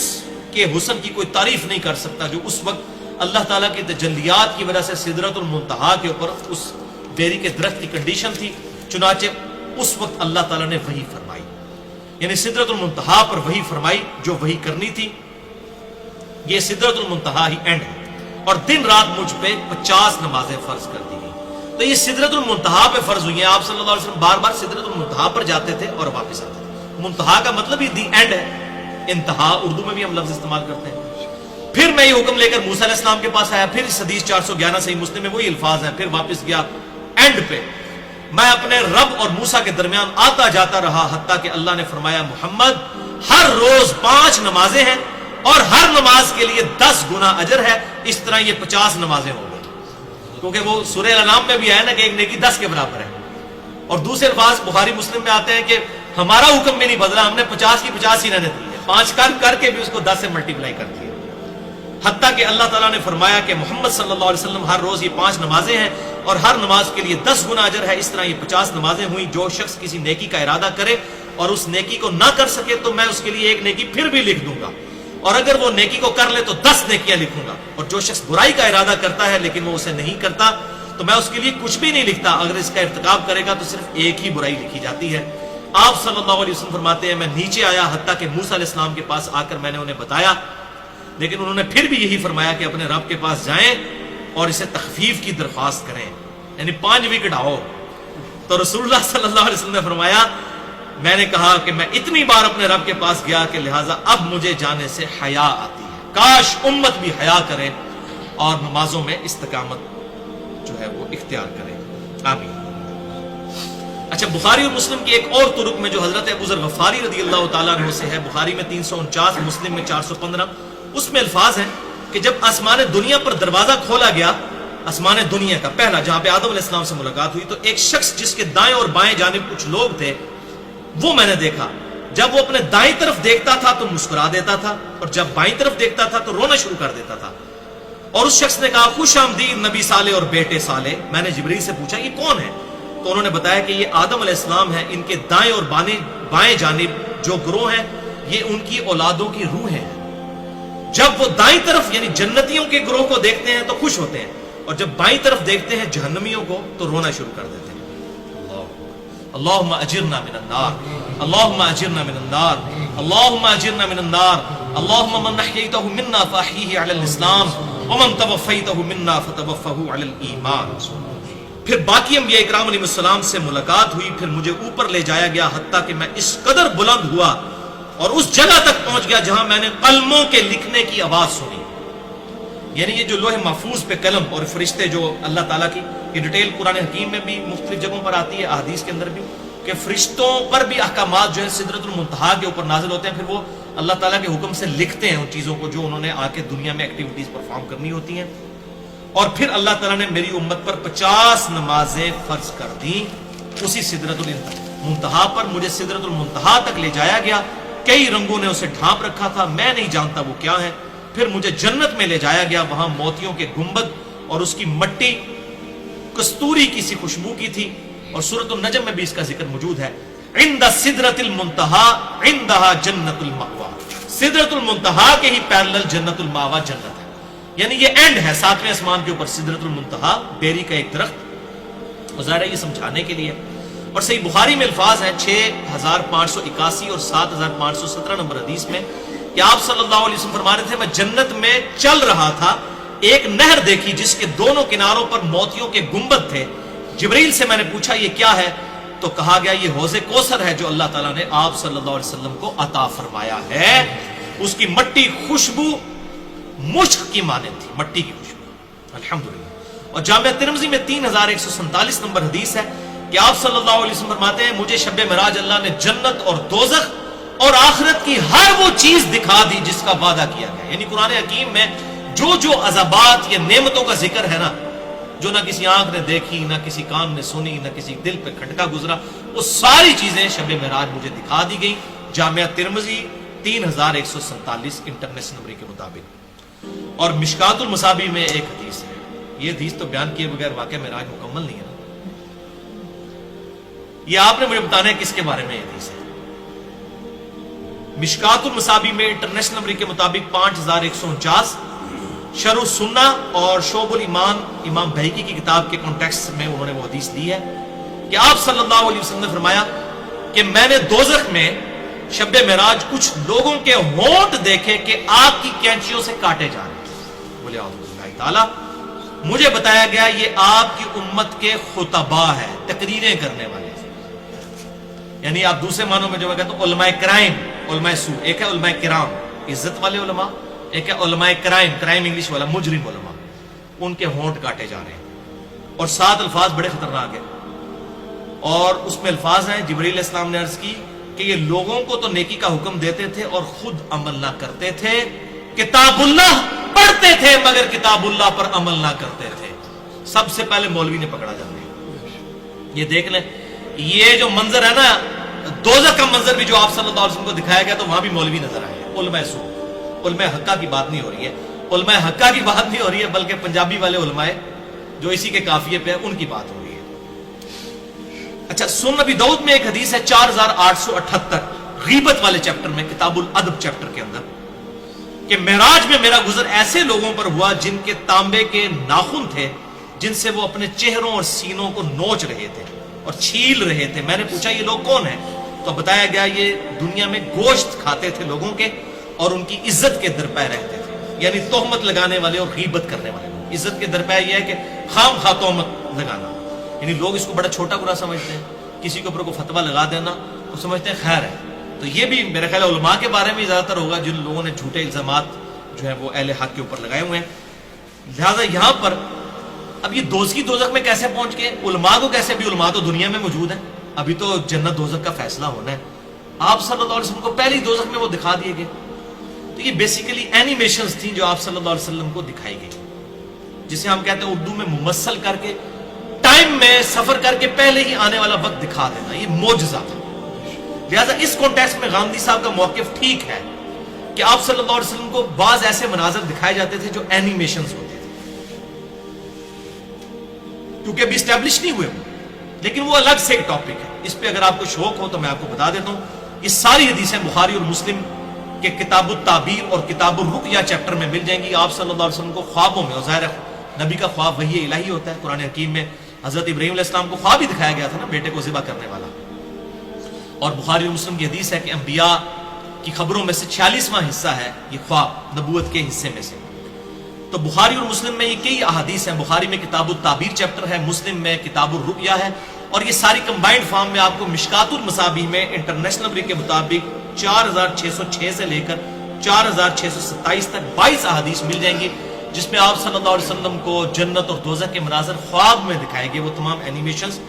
کے حسن کی کوئی تعریف نہیں کر سکتا جو اس وقت اللہ تعالیٰ کی تجلیات کی وجہ سے سدرۃ المنتہا کے اوپر اس بیری کے درخت کی کنڈیشن تھی، چنانچہ اس وقت اللہ تعالیٰ نے وحی فرمائی، یعنی سدرۃ المنتہا پر وحی فرمائی جو وحی کرنی تھی۔ یہ سدرۃ المنتہا ہی اینڈ ہے، اور دن رات مجھ پہ 50 نمازیں فرض کر دی گئی۔ تو یہ سدرۃ المنتہا پہ فرض ہوئی ہیں۔ آپ صلی اللہ علیہ وسلم بار بار سدرۃ المنتہا پر جاتے تھے اور واپس آتے تھے۔ منتہا کا مطلب ہی دی اینڈ ہے، انتہا اردو میں بھی ہم لفظ استعمال کرتے ہیں۔ پھر میں یہ حکم لے کر موسیٰ علیہ السلام کے پاس آیا، پھر اس حدیث 411 صحیح مسلم میں وہی الفاظ ہیں، پھر واپس گیا اینڈ پہ۔ میں اپنے رب اور موسیٰ کے درمیان آتا جاتا رہا، حتیٰ کہ اللہ نے فرمایا محمد ہر روز 5 نمازیں ہیں اور ہر نماز کے لیے 10 گنا اجر ہے، اس طرح یہ 50 نمازیں ہو گئی، کیونکہ وہ سورہ الانعام میں بھی آیا نا کہ ایک نیکی 10 کے برابر ہے۔ اور دوسرے الفاظ بخاری مسلم میں آتے ہیں کہ ہمارا حکم بھی نہیں بدلا، ہم نے 50 کی 50 ہی رہنے دی ہے، 5 کر کے بھی اس کو 10 سے ملٹیپلائی کر دیا، حتیٰ کہ اللہ تعالیٰ نے فرمایا کہ محمد صلی اللہ علیہ وسلم ہر روز یہ 5 نمازیں ہیں اور ہر نماز کے لیے 10 گنا اجر ہے، اس طرح یہ 50 نمازیں ہوئیں۔ جو شخص کسی نیکی کا ارادہ کرے اور اس نیکی کو نہ کر سکے تو میں اس کے لیے ایک نیکی پھر بھی لکھ دوں گا، اور اگر وہ نیکی کو کر لے تو 10 نیکیاں لکھوں گا، اور جو شخص برائی کا ارادہ کرتا ہے لیکن وہ اسے نہیں کرتا تو میں اس کے لیے کچھ بھی نہیں لکھتا، اگر اس کا ارتکاب کرے گا تو صرف ایک ہی برائی لکھی جاتی ہے۔ آپ صلی اللہ علیہ وسلم فرماتے ہیں میں نیچے آیا، حتیٰ کہ موسیٰ علیہ السلام کے پاس آ کر میں نے انہیں بتایا، لیکن انہوں نے پھر بھی یہی فرمایا کہ اپنے رب کے پاس جائیں اور اسے تخفیف کی درخواست کریں، یعنی 5 بھی گھٹاؤ۔ تو رسول اللہ صلی اللہ علیہ وسلم نے فرمایا میں نے کہا کہ میں اتنی بار اپنے رب کے پاس گیا کہ لہٰذا اب مجھے جانے سے حیا آتی ہے، کاش امت بھی حیا کرے اور نمازوں میں استقامت جو ہے وہ اختیار کرے، آمین۔ اچھا، بخاری اور مسلم کی ایک اور طرق میں جو حضرت ابو ذر غفاری رضی اللہ تعالیٰ عنہ سے ہے، بخاری میں 349، مسلم میں 415، اس میں الفاظ ہیں کہ جب آسمان دنیا پر دروازہ کھولا گیا، آسمان دنیا کا پہلا جہاں پہ آدم علیہ السلام سے ملاقات ہوئی، تو ایک شخص جس کے دائیں اور بائیں جانب کچھ لوگ تھے وہ میں نے دیکھا، جب وہ اپنے دائیں طرف دیکھتا تھا تو مسکرا دیتا تھا اور جب بائیں طرف دیکھتا تھا تو رونا شروع کر دیتا تھا۔ اور اس شخص نے کہا خوش آمدید نبی صالح اور بیٹے صالح۔ میں نے جبریل سے پوچھا یہ کون ہے؟ تو انہوں نے بتایا کہ یہ آدم علیہ السلام ہے، ان کے دائیں اور بائیں جانب جو گروہ ہیں یہ ان کی اولادوں کی روحیں ہیں۔ جب وہ دائیں طرف یعنی جنتیوں کے گروہ کو دیکھتے ہیں تو خوش ہوتے ہیں، اور جب بائیں طرف دیکھتے ہیں جہنمیوں کو تو رونا شروع کر دیتے ہیں۔ اللہم اجرنا من النار، اللہم اجرنا من النار، اللہم اجرنا من النار، اللہم من احییتہ منا فاحیہ علی الاسلام ومن توفیتہ منا فتوفہ علی الایمان۔ پھر باقی انبیاء اکرام علیہ السلام سے ملاقات ہوئی، پھر مجھے اوپر لے جایا گیا حتیٰ کہ میں اس قدر بلند ہوا اور اس جگہ تک پہنچ گیا جہاں میں نے قلموں کے لکھنے کی آواز سنی، یعنی یہ جو لوح محفوظ پہ قلم اور فرشتے جو اللہ تعالیٰ کی یہ ڈیٹیل قرآن حکیم میں بھی مختلف جگہوں پر آتی ہے، احادیث کے اندر بھی، کہ فرشتوں پر بھی احکامات جو ہے سدرۃ المنتہا کے اوپر نازل ہوتے ہیں، پھر وہ اللہ تعالیٰ کے حکم سے لکھتے ہیں ان چیزوں کو جو انہوں نے آ کے دنیا میں ایکٹیویٹیز پرفارم کرنی ہوتی ہیں۔ اور پھر اللہ تعالیٰ نے میری امت پر 50 نمازیں فرض کر دیں، اسی سدرۃ المنتہا پر مجھے سدرۃ المنتہا تک لے جایا گیا، کئی رنگوں نے اسے ڈھانپ رکھا تھا، میں نہیں جانتا وہ کیا ہے۔ پھر مجھے جنت میں لے جایا گیا، وہاں موتیوں کے گنبد اور اس کی مٹی کستوری کی سی خوشبو کی تھی، اور سورۃ النجم میں بھی اس کا ذکر موجود ہے، عند سدرۃ المنتہا عندہا جنت المأوا، سدرۃ المنتہا کے ہی پیرلل جنت المأوا جنت ہے، یعنی یہ اینڈ ہے 7ویں آسمان کے اوپر سدرۃ المنتہا، بیری کا ایک درخت۔ اور ظاہر ہے یہ سمجھانے کے لیے، اور صحیح بخاری میں الفاظ ہیں 6581 اور 7517 نمبر حدیث میں کہ آپ صلی اللہ علیہ وسلم فرما رہے تھے میں جنت میں چل رہا تھا، ایک نہر دیکھی جس کے دونوں کناروں پر موتیوں کے گنبد تھے۔ جبریل سے میں نے پوچھا یہ کیا ہے؟ تو کہا گیا یہ حوض کوثر ہے جو اللہ تعالیٰ نے آپ صلی اللہ علیہ وسلم کو عطا فرمایا ہے۔ اس کی مٹی خوشبو مشک کی مانند تھی، مٹی کی خوشبو، الحمدللہ۔ اور جامعہ ترمذی میں 3147 نمبر حدیث ہے کہ آپ صلی اللہ علیہ وسلم فرماتے ہیں مجھے شب معراج اللہ نے جنت اور دوزخ اور آخرت کی ہر وہ چیز دکھا دی جس کا وعدہ کیا گیا، یعنی قرآن حکیم میں جو عذابات یا نعمتوں کا ذکر ہے نا، جو نہ کسی آنکھ نے دیکھی، نہ کسی کان نے سنی، نہ کسی دل پہ کھٹکا گزرا، وہ ساری چیزیں شب معراج مجھے دکھا دی گئی۔ جامعہ ترمذی 3147 انٹرنیشنل نمبر کے مطابق۔ اور مشکات المصابیح میں ایک حدیث ہے، یہ حدیث تو بیان کیے بغیر واقعہ معراج مکمل نہیں ہے نا، یہ آپ نے مجھے بتانا ہے کس کے بارے میں یہ حدیث ہے۔ مشکات المصابیح میں انٹرنیشنل نمبر کے مطابق 5149 شرح السنہ اور شعب الایمان امام بہقی کی کتاب کے کانٹیکسٹ میں انہوں نے وہ حدیث دی ہے کہ آپ صلی اللہ علیہ وسلم نے فرمایا کہ میں نے دوزخ میں شب معراج کچھ لوگوں کے ہونٹ دیکھے کہ آگ کی کینچیوں سے کاٹے جا رہے ہیں. بولے اعوذ باللہ تعالی. مجھے بتایا گیا یہ آپ کی امت کے خطباء ہے، تقریریں کرنے والے، یعنی آپ دوسرے معنوں میں جو میں کہتا ہوں علماء کرائم، علماء سو. ایک ہے علماء کرام عزت والے علماء، ایک ہے علماء کرائم، کرائم انگلش والا مجرم علماء. ان کے ہونٹ کاٹے جا رہے ہیں. اور 7 الفاظ بڑے خطرناک ہیں، اور اس میں الفاظ ہیں جبرائیل علیہ السلام نے عرض کی کہ یہ لوگوں کو تو نیکی کا حکم دیتے تھے اور خود عمل نہ کرتے تھے، کتاب اللہ پڑھتے تھے مگر کتاب اللہ پر عمل نہ کرتے تھے. سب سے پہلے مولوی نے پکڑا جانا ہے. یہ دیکھ لیں، یہ جو منظر ہے نا دوزخ کا منظر بھی جو آپ صلی اللہ علیہ وسلم کو دکھایا گیا تو وہاں بھی مولوی نظر آئے. علماء سو، علماء حقہ کی بات نہیں ہو رہی ہے، علماء حقہ کی بات نہیں ہو رہی ہے، بلکہ پنجابی والے علماء جو اسی کے قافیے پہ ان کی بات ہو رہی ہے. اچھا، سنن ابی داؤد میں ایک حدیث ہے 4878 غیبت والے چیپٹر میں، کتاب الادب چیپٹر کے اندر، کہ معراج میں میرا گزر ایسے لوگوں پر ہوا جن کے تانبے کے ناخن تھے جن سے وہ اپنے چہروں اور سینوں کو نوچ رہے تھے اور چھیل رہے تھے. میں نے پوچھا یہ لوگ کون ہیں؟ تو بتایا گیا یہ دنیا میں گوشت کھاتے تھے لوگوں کے اور ان کی عزت کے درپے رہتے تھے، یعنی تہمت لگانے والے اور غیبت کرنے والے لوگ. عزت کے درپے یہ ہے کہ خام خواہ تہمت لگانا، یعنی لوگ اس کو بڑا چھوٹا برا سمجھتے ہیں. کسی کے اوپر کو فتویٰ لگا دینا وہ سمجھتے ہیں خیر ہے. تو یہ بھی میرے خیال علماء کے بارے میں زیادہ تر ہوگا جن لوگوں نے جھوٹے الزامات جو ہیں وہ اہل حق کے اوپر لگائے ہوئے ہیں. لہٰذا یہاں پر اب یہ دوزخ میں کیسے پہنچ گئے؟ علماء کو کیسے؟ بھی علماء تو دنیا میں موجود ہیں، ابھی تو جنت دوزخ کا فیصلہ ہونا ہے. آپ صلی اللہ علیہ وسلم کو پہلی دوزخ میں وہ دکھا دیے گئے. تو یہ بیسیکلی اینیمیشنز تھیں جو آپ صلی اللہ علیہ وسلم کو دکھائی گئی، جسے ہم کہتے ہیں اردو میں ممثل کر کے، ٹائم میں سفر کر کے پہلے ہی آنے والا وقت دکھا دینا. یہ معجزہ تھا. لہٰذا اس کانٹیکسٹ میں غامدی صاحب کا موقف ٹھیک ہے کہ آپ صلی اللہ علیہ وسلم کو بعض ایسے مناظر دکھائے جاتے تھے جو اینیمیشنز ہوتے تھے، کیونکہ ابھی اسٹیبلش نہیں ہوئے وہ، لیکن وہ الگ سے ایک ٹاپک ہے. اس پہ اگر آپ کو شوق ہو تو میں آپ کو بتا دیتا ہوں. یہ ساری حدیثیں بخاری اور مسلم کے کتاب التعبیر اور کتاب الرقیہ چیپٹر میں مل جائیں گی. آپ صلی اللہ علیہ وسلم کو خوابوں میں، اور ظاہر نبی کا خواب وحی الہی ہوتا ہے. قرآن حکیم میں حضرت ابراہیم علیہ السلام کو خواب ہی دکھایا گیا تھا نا، بیٹے کو ذبح کرنے والا. اور بخاری اور مسلم کی حدیث ہے کہ انبیاء کی خبروں میں سے 46واں حصہ ہے یہ خواب نبوت کے حصے میں سے. تو بخاری اور مسلم میں یہ کئی احادیث ہیں. بخاری میں کتاب التعبیر چیپٹر ہے، مسلم میں کتاب الرقیہ ہے، اور یہ ساری کمبائنڈ فارم میں آپ کو مشکات المصابیح میں انٹرنیشنل نمبر کے مطابق 4606 سے لے کر 4627 تک 22 احادیث مل جائیں گی، جس میں آپ صلی اللہ علیہ وسلم کو جنت اور دوزخ کے مناظر خواب میں دکھائے گئے. وہ تمام اینیمیشنز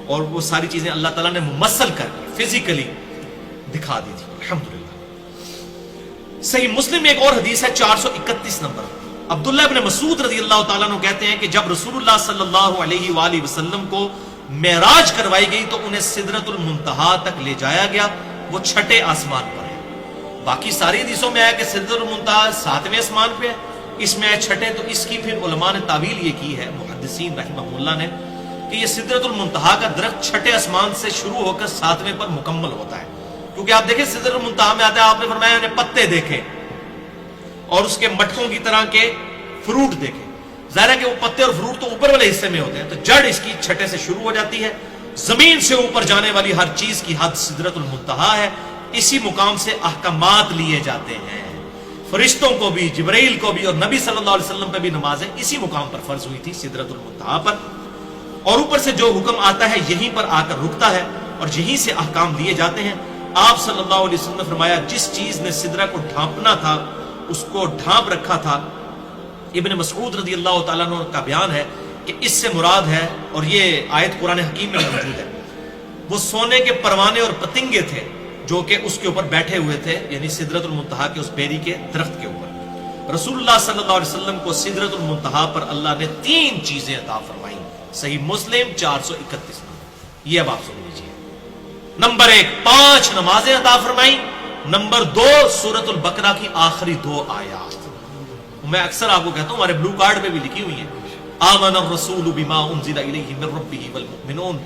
اور وہ ساری چیزیں اللہ تعالیٰ نے ممثل کر کے فزیکلی دکھا دی تھی. الحمدللہ. صحیح مسلم میں ایک اور حدیث ہے 431 نمبر. عبداللہ ابن مسعود رضی اللہ تعالیٰ عنہ کہتے ہیں کہ جب رسول اللہ صلی اللہ علیہ وآلہ وسلم کو معراج کروائی گئی تو انہیں سدرۃ المنتہا تک لے جایا گیا. وہ 6 آسمان پر ہے. باقی ساری حدیثوں میں آیا کہ سدرۃ المنتہا 7ویں آسمان پہ ہے، اس میں 6. تو اس کی پھر علماء نے تعویل یہ کی ہے، محدثین رحمہ اللہ نے، کہ یہ سدرۃ المنتہا کا درخت 6 آسمان سے شروع ہو کر 7ویں پر مکمل ہوتا ہے. کیونکہ آپ دیکھیں سدرۃ المنتہا میں آتا ہے، آپ نے فرمایا انہیں پتے دیکھے اور اس کے مٹکوں کی طرح کے فروٹ دیکھے. ظاہر ہے کہ وہ پتے اور فروٹ تو اوپر والے حصے میں ہوتے ہیں، تو جڑ اس کی 6 سے شروع ہو جاتی ہے. زمین سے اوپر جانے والی ہر چیز کی حد سدرۃ المنتہا ہے. اسی مقام سے احکامات لیے جاتے ہیں. فرشتوں کو بھی، جبرائیل کو بھی، اور نبی صلی اللہ علیہ وسلم پہ بھی نمازیں اسی مقام پر فرض ہوئی تھی، سدرۃ المنتہا پر. اور اوپر سے جو حکم آتا ہے یہیں پر آ کر رکتا ہے اور یہیں سے احکام لیے جاتے ہیں. آپ صلی اللہ علیہ وسلم نے فرمایا جس چیز نے سدرہ کو ڈھانپنا تھا اس کو ڈھانپ رکھا تھا. ابن مسعود رضی اللہ تعالیٰ عنہ کا بیان ہے کہ اس سے مراد ہے، اور یہ آیت قرآن حکیم میں موجود ہے، وہ سونے کے پروانے اور پتنگے تھے جو کہ اس کے اوپر بیٹھے ہوئے تھے، یعنی سدرۃ المنتہا کے اس بیری کے درخت کے اوپر. رسول اللہ صلی اللہ علیہ وسلم کو سدرۃ المنتہا پر اللہ نے 3 چیزیں عطا فرمائیں. صحیح مسلم 431 نمبر. یہ اب آپ سن لیجیے. نمبر 1 5 نمازیں عطا فرمائیں. نمبر 2 سورۃ البقرہ کی آخری 2 آیات. میں اکثر آپ کو کہتا ہوں، ہمارے بلو کارڈ پہ بھی لکھی ہوئی ہیں، آمن الرسول بما انزل الیہ من ربہ والمؤمنون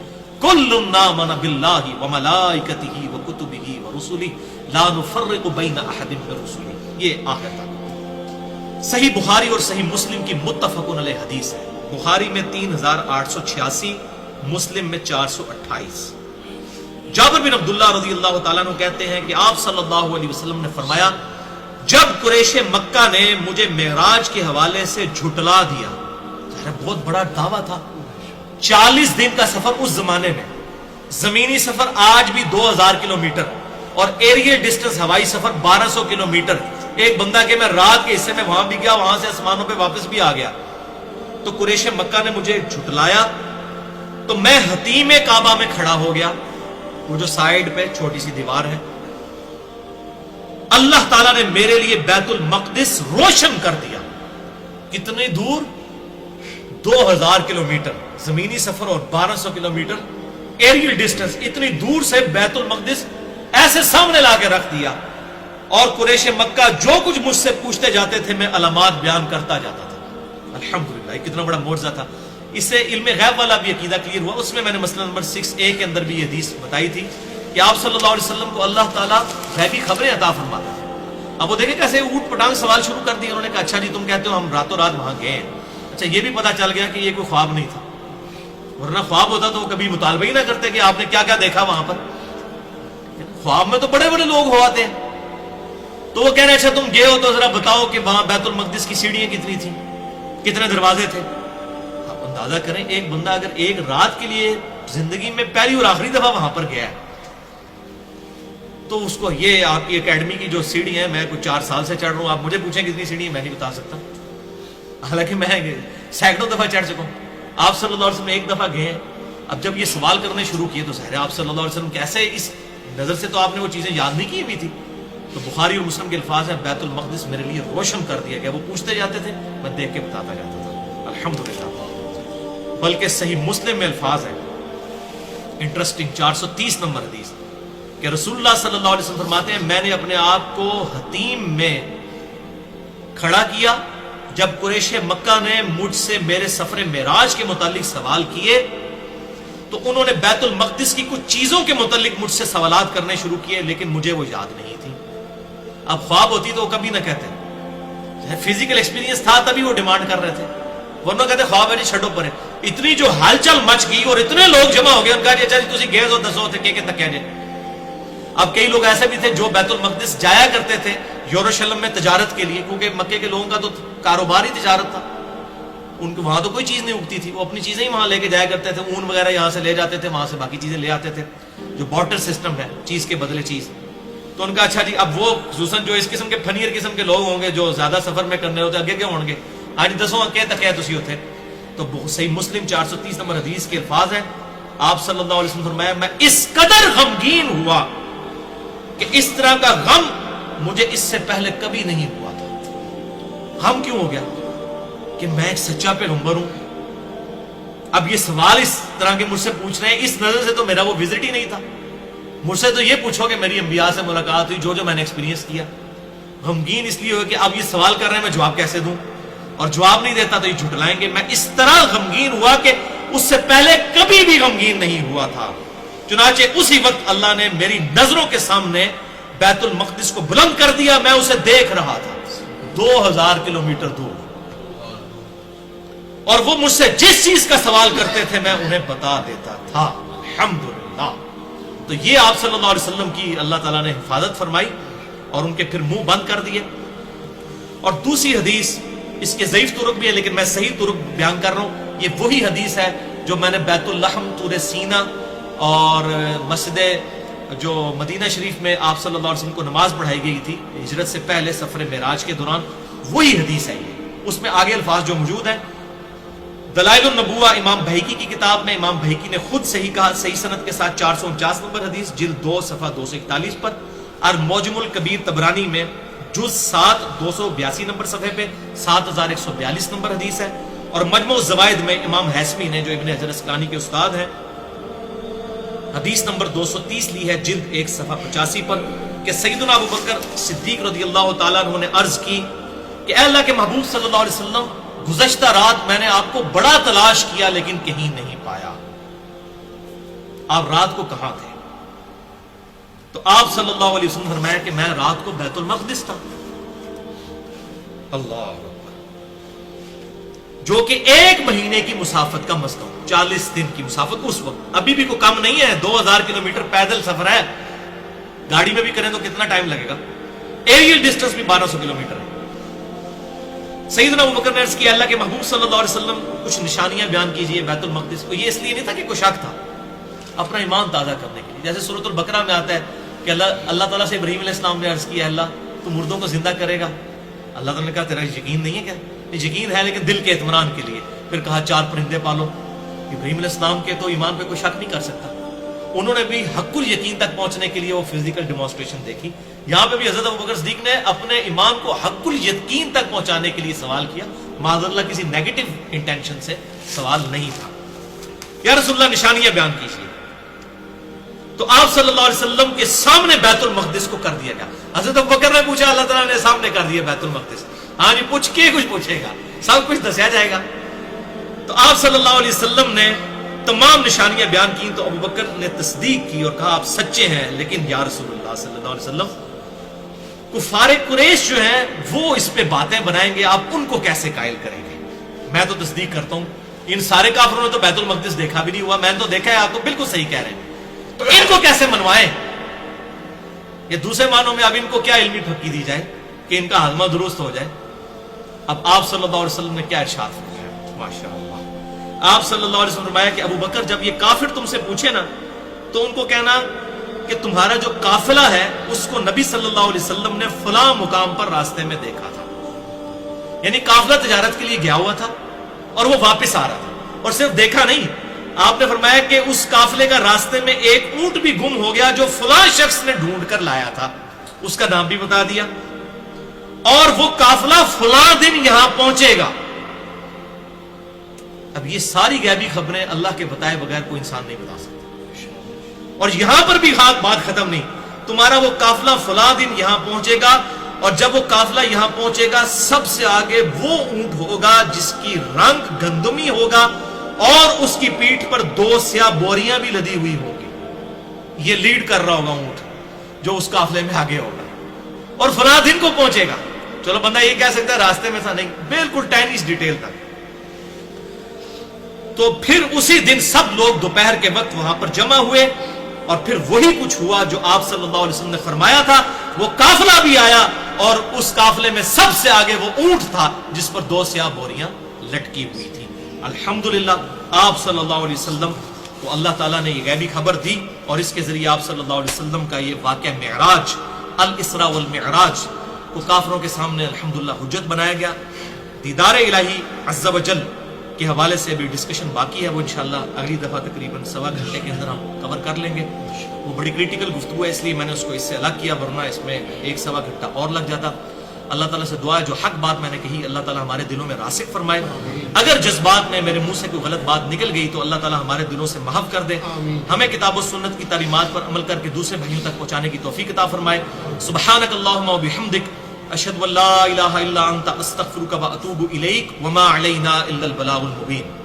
کل آمن باللہ وملائکتہ وکتبہ ورسلہ لا نفرق بین احد من رسلہ. یہ آخر تک صحیح بخاری اور صحیح مسلم کی متفقن علیہ حدیث ہے. بخاری میں 3886، مسلم میں 428. جابر بن عبداللہ رضی اللہ تعالیٰ عنہ کہتے ہیں کہ آپ صلی اللہ علیہ وسلم نے فرمایا جب قریش مکہ نے مجھے معراج کے حوالے سے جھٹلا دیا، بہت بڑا دعویٰ تھا، 40 دن کا سفر اس زمانے میں، زمینی سفر آج بھی 2000 کلومیٹر اور ایریل ڈسٹنس ہوائی سفر 1200 کلومیٹر. ایک بندہ کہ میں رات کے حصے میں وہاں بھی گیا، وہاں سے آسمانوں پہ واپس بھی آ گیا. تو قریش مکہ نے مجھے جھٹلایا تو میں حتیم کعبہ میں کھڑا ہو گیا، وہ جو سائیڈ پہ چھوٹی سی دیوار ہے. اللہ تعالیٰ نے میرے لیے بیت المقدس روشن کر دیا. کتنی دور؟ 2000 کلومیٹر زمینی سفر اور 1200 کلومیٹر ایریل ڈسٹنس. اتنی دور سے بیت المقدس ایسے سامنے لا کے رکھ دیا. اور قریش مکہ جو کچھ مجھ سے پوچھتے جاتے تھے میں علامات بیان کرتا جاتا تھا. الحمدللہ یہ کتنا بڑا معجزہ تھا. اس سے علم غیب والا بھی عقیدہ کلیئر ہوا. اس میں نے مسئلہ نمبر 6A کے اندر بھی یہ حدیث بتائی تھی کہ آپ صلی اللہ علیہ وسلم کو اللہ تعالیٰ غیبی خبریں عطا فرماتا ہے. اب وہ دیکھیں کیسے اوٹ پٹانگ سوال شروع کر دیا. انہوں نے کہا اچھا جی تم کہتے ہو ہم راتوں رات وہاں گئے ہیں. اچھا یہ بھی پتا چل گیا کہ یہ کوئی خواب نہیں تھا، ورنہ خواب ہوتا تو وہ کبھی مطالبہ ہی نہ کرتے کہ آپ نے کیا کیا دیکھا وہاں پر. خواب میں تو بڑے بڑے لوگ ہو آتے ہیں. تو وہ کہہ رہے اچھا تم گئے ہو تو ذرا بتاؤ کہ وہاں بیت المقدس کی سیڑھیاں کتنی تھیں، کتنے دروازے تھے. آپ اندازہ کریں ایک بندہ اگر ایک رات کے لیے زندگی میں پہلی اور آخری دفعہ وہاں پر گیا ہے تو اس کو یہ آپ کی اکیڈمی کی جو سیڑھی ہے میں کچھ 4 سال سے چڑھ رہا ہوں، آپ مجھے پوچھیں کتنی سیڑھی ہے میں نہیں بتا سکتا، حالانکہ میں سینکڑوں دفعہ چڑھ چکا ہوں. آپ صلی اللہ علیہ وسلم ایک دفعہ گئے ہیں. اب جب یہ سوال کرنے شروع کیے تو ظاہر ہے آپ صلی اللہ علیہ وسلم کیسے اس نظر سے تو آپ نے وہ چیزیں یاد نہیں کی ہوئی تھی. تو بخاری اور مسلم کے الفاظ ہیں بیت المقدس میرے لیے روشن کر دیا گیا. وہ پوچھتے جاتے تھے میں دیکھ کے بتاتا جاتا تھا. الحمدللہ. بلکہ صحیح مسلم میں الفاظ ہیں انٹرسٹنگ 430 نمبر حدیث کہ رسول اللہ صلی اللہ علیہ وسلم فرماتے ہیں میں نے اپنے آپ کو حتیم میں کھڑا کیا جب قریش مکہ نے مجھ سے میرے سفر معراج کے متعلق سوال کیے تو انہوں نے بیت المقدس کی کچھ چیزوں کے متعلق مجھ سے سوالات کرنے شروع کیے لیکن مجھے وہ یاد نہیں تھی. اب خواب ہوتی تو وہ کبھی نہ کہتے، فزیکل ایکسپیرینس تھا تبھی وہ ڈیمانڈ کر رہے تھے، ورنہ کہتے خواب ہے جی چھڈو پرے. اتنی جو ہلچل مچ گئی اور اتنے لوگ جمع ہو گئے ان کا جی اچھا جی تسی گئے ہو دسو تے کہ تک جے. اب کئی لوگ ایسے بھی تھے جو بیت المقدس جایا کرتے تھے یروشلم میں تجارت کے لیے، کیونکہ مکے کے لوگوں کا تو کاروبار ہی تجارت تھا، ان کو وہاں تو کوئی چیز نہیں اگتی تھی، وہ اپنی چیزیں ہی وہاں لے کے جایا کرتے تھے. اون وغیرہ یہاں سے لے جاتے تھے، وہاں سے باقی چیزیں لے آتے تھے، جو بارٹر سسٹم ہے چیز کے بدلے چیز. تو ان کا اچھا جی اب وہ خصوصاً جو اس قسم کے فنیر قسم کے لوگ ہوں گے جو زیادہ سفر میں کرنے ہوتے اگے کیوں ہوں گے آج دسو کہ تک ہے تسی ہوتے. تو صحیح مسلم 430 نمبر حدیث کے الفاظ ہیں آپ صلی اللہ علیہ وسلم فرمایا میں اس قدر غمگین ہوا کہ اس طرح کا غم مجھے اس سے پہلے کبھی نہیں ہوا تھا. غم کیوں ہو گیا؟ کہ میں ایک سچا پیغمبر ہوں. اب یہ سوال اس طرح کے مجھ سے پوچھ رہے ہیں، اس نظر سے تو میرا وہ وزٹ ہی نہیں تھا. مجھ سے تو یہ پوچھو کہ میری انبیاء سے ملاقات ہوئی، جو میں نے ایکسپیرینس کیا. غمگین اس لیے ہو کہ اب یہ سوال کر رہے ہیں میں جواب کیسے دوں، اور جواب نہیں دیتا تو یہ جھٹلائیں گے. میں اس طرح غمگین ہوا کہ اس سے پہلے کبھی بھی غمگین نہیں ہوا تھا. چنانچہ اسی وقت اللہ نے میری نظروں کے سامنے بیت المقدس کو بلند کر دیا. میں اسے دیکھ رہا تھا 2000 کلومیٹر دور، اور وہ مجھ سے جس چیز کا سوال کرتے تھے میں انہیں بتا دیتا تھا. الحمدللہ. تو یہ آپ صلی اللہ علیہ وسلم کی اللہ تعالیٰ نے حفاظت فرمائی اور ان کے پھر منہ بند کر دیے. اور دوسری حدیث اس کے ضعیف طرق بھی ہے لیکن میں صحیح طرق بیان کر رہا ہوں. یہ وہی حدیث ہے جو میں نے بیت اللحم طور سینا اور مسجد جو مدینہ شریف میں آپ صلی اللہ علیہ وسلم کو نماز پڑھائی گئی تھی ہجرت سے پہلے سفر معراج کے دوران، وہی حدیث ہے یہ. اس میں آگے الفاظ جو موجود ہیں دلائل النبوہ امام بہیقی کی کتاب میں امام بہیقی نے خود صحیح کہا صحیح سند کے ساتھ 449 نمبر حدیث جلد 2 صفحہ 241 پر، اور موجم الکبیر طبرانی میں جز 7 282 نمبر صفحے پہ 7142 نمبر حدیث ہے. اور مجموع الزوائد میں امام حیثمی نے جو ابن حجر اسقلانی کے استاد ہیں حدیث نمبر 230 لی ہے جلد 1 صفحہ 85 پر کہ سیدنا ابو بکر صدیق رضی اللہ تعالیٰ عنہ نے عرض کی کہ اے اللہ کے محبوب صلی اللہ علیہ وسلم گزشتہ رات میں نے آپ کو بڑا تلاش کیا لیکن کہیں نہیں پایا. آپ رات کو کہاں تھے؟ تو آپ صلی اللہ علیہ وسلم فرمایا کہ میں رات کو بیت المقدس تھا. اللہ جو کہ 1 مہینے کی مسافت کا مسئلہ، 40 دن کی مسافت اس وقت، ابھی بھی کوئی کم نہیں ہے، 2000 کلومیٹر پیدل سفر ہے، گاڑی میں بھی کریں تو کتنا ٹائم لگے گا، ایریل ڈسٹنس بھی 1200 کلومیٹر ہے۔ سیدنا ابوبکر نے عرض کیا اللہ کے محبوب صلی اللہ علیہ وسلم کچھ نشانیاں بیان کیجئے بیت المقدس کو۔ یہ اس لیے نہیں تھا کہ کوئی شک تھا، اپنا ایمان تازہ کرنے کے لیے، جیسے سورۃ البقرہ میں آتا ہے کہ اللہ تعالیٰ سے ابراہیم علیہ السلام نے عرض کیا اللہ تو مردوں کو زندہ کرے گا، اللہ تعالیٰ نے کہا تیرا یقین نہیں ہے کیا؟ یقین ہے لیکن دل کے اطمینان کے لیے، پھر کہا 4 پرندے پالو۔ ابراہیم علیہ السلام کے تو ایمان پہ کوئی شک نہیں کر سکتا، انہوں نے بھی حق الیقین تک پہنچنے کے لیے وہ فزیکل ڈیمانسٹریشن دیکھی۔ یہاں پہ بھی حضرت ابوبکر صدیق نے اپنے ایمان کو حق الیقین تک پہنچانے کے لیے سوال کیا، معاذ اللہ کسی نیگیٹو انٹینشن سے سوال نہیں تھا۔ یا رسول اللہ نشانیاں بیان کیجیے، تو آپ صلی اللہ علیہ وسلم کے سامنے بیت المقدس کو کر دیا گیا۔ حضرت ابوبکر نے پوچھا، اللہ تعالیٰ نے سامنے کر دیا بیت المقدس، ہاں جی پوچھ کے کچھ پوچھے گا، سب کچھ دسیا جائے گا۔ تو آپ صلی اللہ علیہ وسلم نے تمام نشانیاں بیان کی تو ابوبکر نے تصدیق کی اور کہا آپ سچے ہیں، لیکن یا رسول اللہ صلی اللہ علیہ وسلم کفار قریش جو ہیں وہ اس پہ باتیں بنائیں گے، آپ ان کو کیسے قائل کریں گے؟ میں تو تصدیق کرتا ہوں ان سارے کافروں نے تو بیت المقدس دیکھا بھی نہیں ہوا، میں نے تو دیکھا ہے، آپ تو بالکل صحیح کہہ رہے ہیں، تو ان کو کیسے منوائیں؟ یہ دوسرے معنوں میں اب ان کو کیا علمی پھکی دی جائے کہ ان کا ہاضمہ درست ہو جائے؟ اب آپ صلی اللہ علیہ وسلم نے کیا ارشاد فرمایا؟ ماشاء اللہ، آپ صلی اللہ علیہ وسلم نے فرمایا کہ ابو بکر جب یہ کافر تم سے پوچھے نا تو ان کو کہنا کہ تمہارا جو قافلہ ہے اس کو نبی صلی اللہ علیہ وسلم نے فلاں مقام پر راستے میں دیکھا تھا، یعنی قافلہ تجارت کے لیے گیا ہوا تھا اور وہ واپس آ رہا تھا، اور صرف دیکھا نہیں، آپ نے فرمایا کہ اس قافلے کا راستے میں ایک اونٹ بھی گم ہو گیا جو فلاں شخص نے ڈھونڈ کر لایا تھا، اس کا نام بھی بتا دیا، اور وہ قافلہ فلاں دن یہاں پہنچے گا۔ اب یہ ساری غیبی خبریں اللہ کے بتائے بغیر کوئی انسان نہیں بتا سکتا، اور یہاں پر بھی بات ختم نہیں، تمہارا وہ قافلہ فلاں دن یہاں پہنچے گا، اور جب وہ قافلہ یہاں پہنچے گا سب سے آگے وہ اونٹ ہوگا جس کی رنگ گندمی ہوگا اور اس کی پیٹھ پر 2 سیاہ بوریاں بھی لدی ہوئی ہوگی، یہ لیڈ کر رہا ہوگا اونٹ جو اس قافلے میں آگے ہوگا، اور فلاں دن کو پہنچے گا۔ چلو بندہ یہ کہہ سکتا ہے راستے میں تھا، نہیں، بالکل ٹینس ڈیٹیل تک۔ تو پھر اسی دن سب لوگ دوپہر کے وقت وہاں پر جمع ہوئے، اور پھر وہی کچھ ہوا جو آپ صلی اللہ علیہ وسلم نے فرمایا تھا، وہ قافلہ بھی آیا اور اس قافلے میں سب سے آگے وہ اونٹ تھا جس پر 2 سیاہ بوریاں لٹکی ہوئی تھی۔ الحمدللہ آپ صلی اللہ علیہ وسلم کو اللہ تعالیٰ نے یہ غیبی خبر دی، اور اس کے ذریعے آپ صلی اللہ علیہ وسلم کا یہ واقعہ معراج، الاسراء والمعراج کو کافروں کے سامنے الحمدللہ حجت بنایا گیا۔ دیدار الہی عز و جل کے حوالے سے ابھی ڈسکشن باقی ہے، وہ انشاءاللہ اگلی دفعہ تقریباً 1.25 گھنٹے کے اندر ہم کور کر لیں گے۔ وہ بڑی کریٹیکل گفتگو ہے، اس لیے میں نے اس کو اس سے الگ کیا، ورنہ اس میں 1-1.25 گھنٹہ اور لگ جاتا۔ اللہ تعالیٰ سے دعا ہے جو حق بات میں نے کہی اللہ تعالیٰ ہمارے دلوں میں راسخ فرمائے، اگر جذبات میں میرے منہ سے کوئی غلط بات نکل گئی تو اللہ تعالیٰ ہمارے دلوں سے محو کر دے، ہمیں کتاب و سنت کی تعلیمات پر عمل کر کے دوسرے بھائیوں تک پہنچانے کی توفیق عطا فرمائے۔ سبحانک اللہم و بحمدک، اشہد ان لا الہ الا انت، استغفرک و اتوب الیک، وما علینا الا البلاغ المبین۔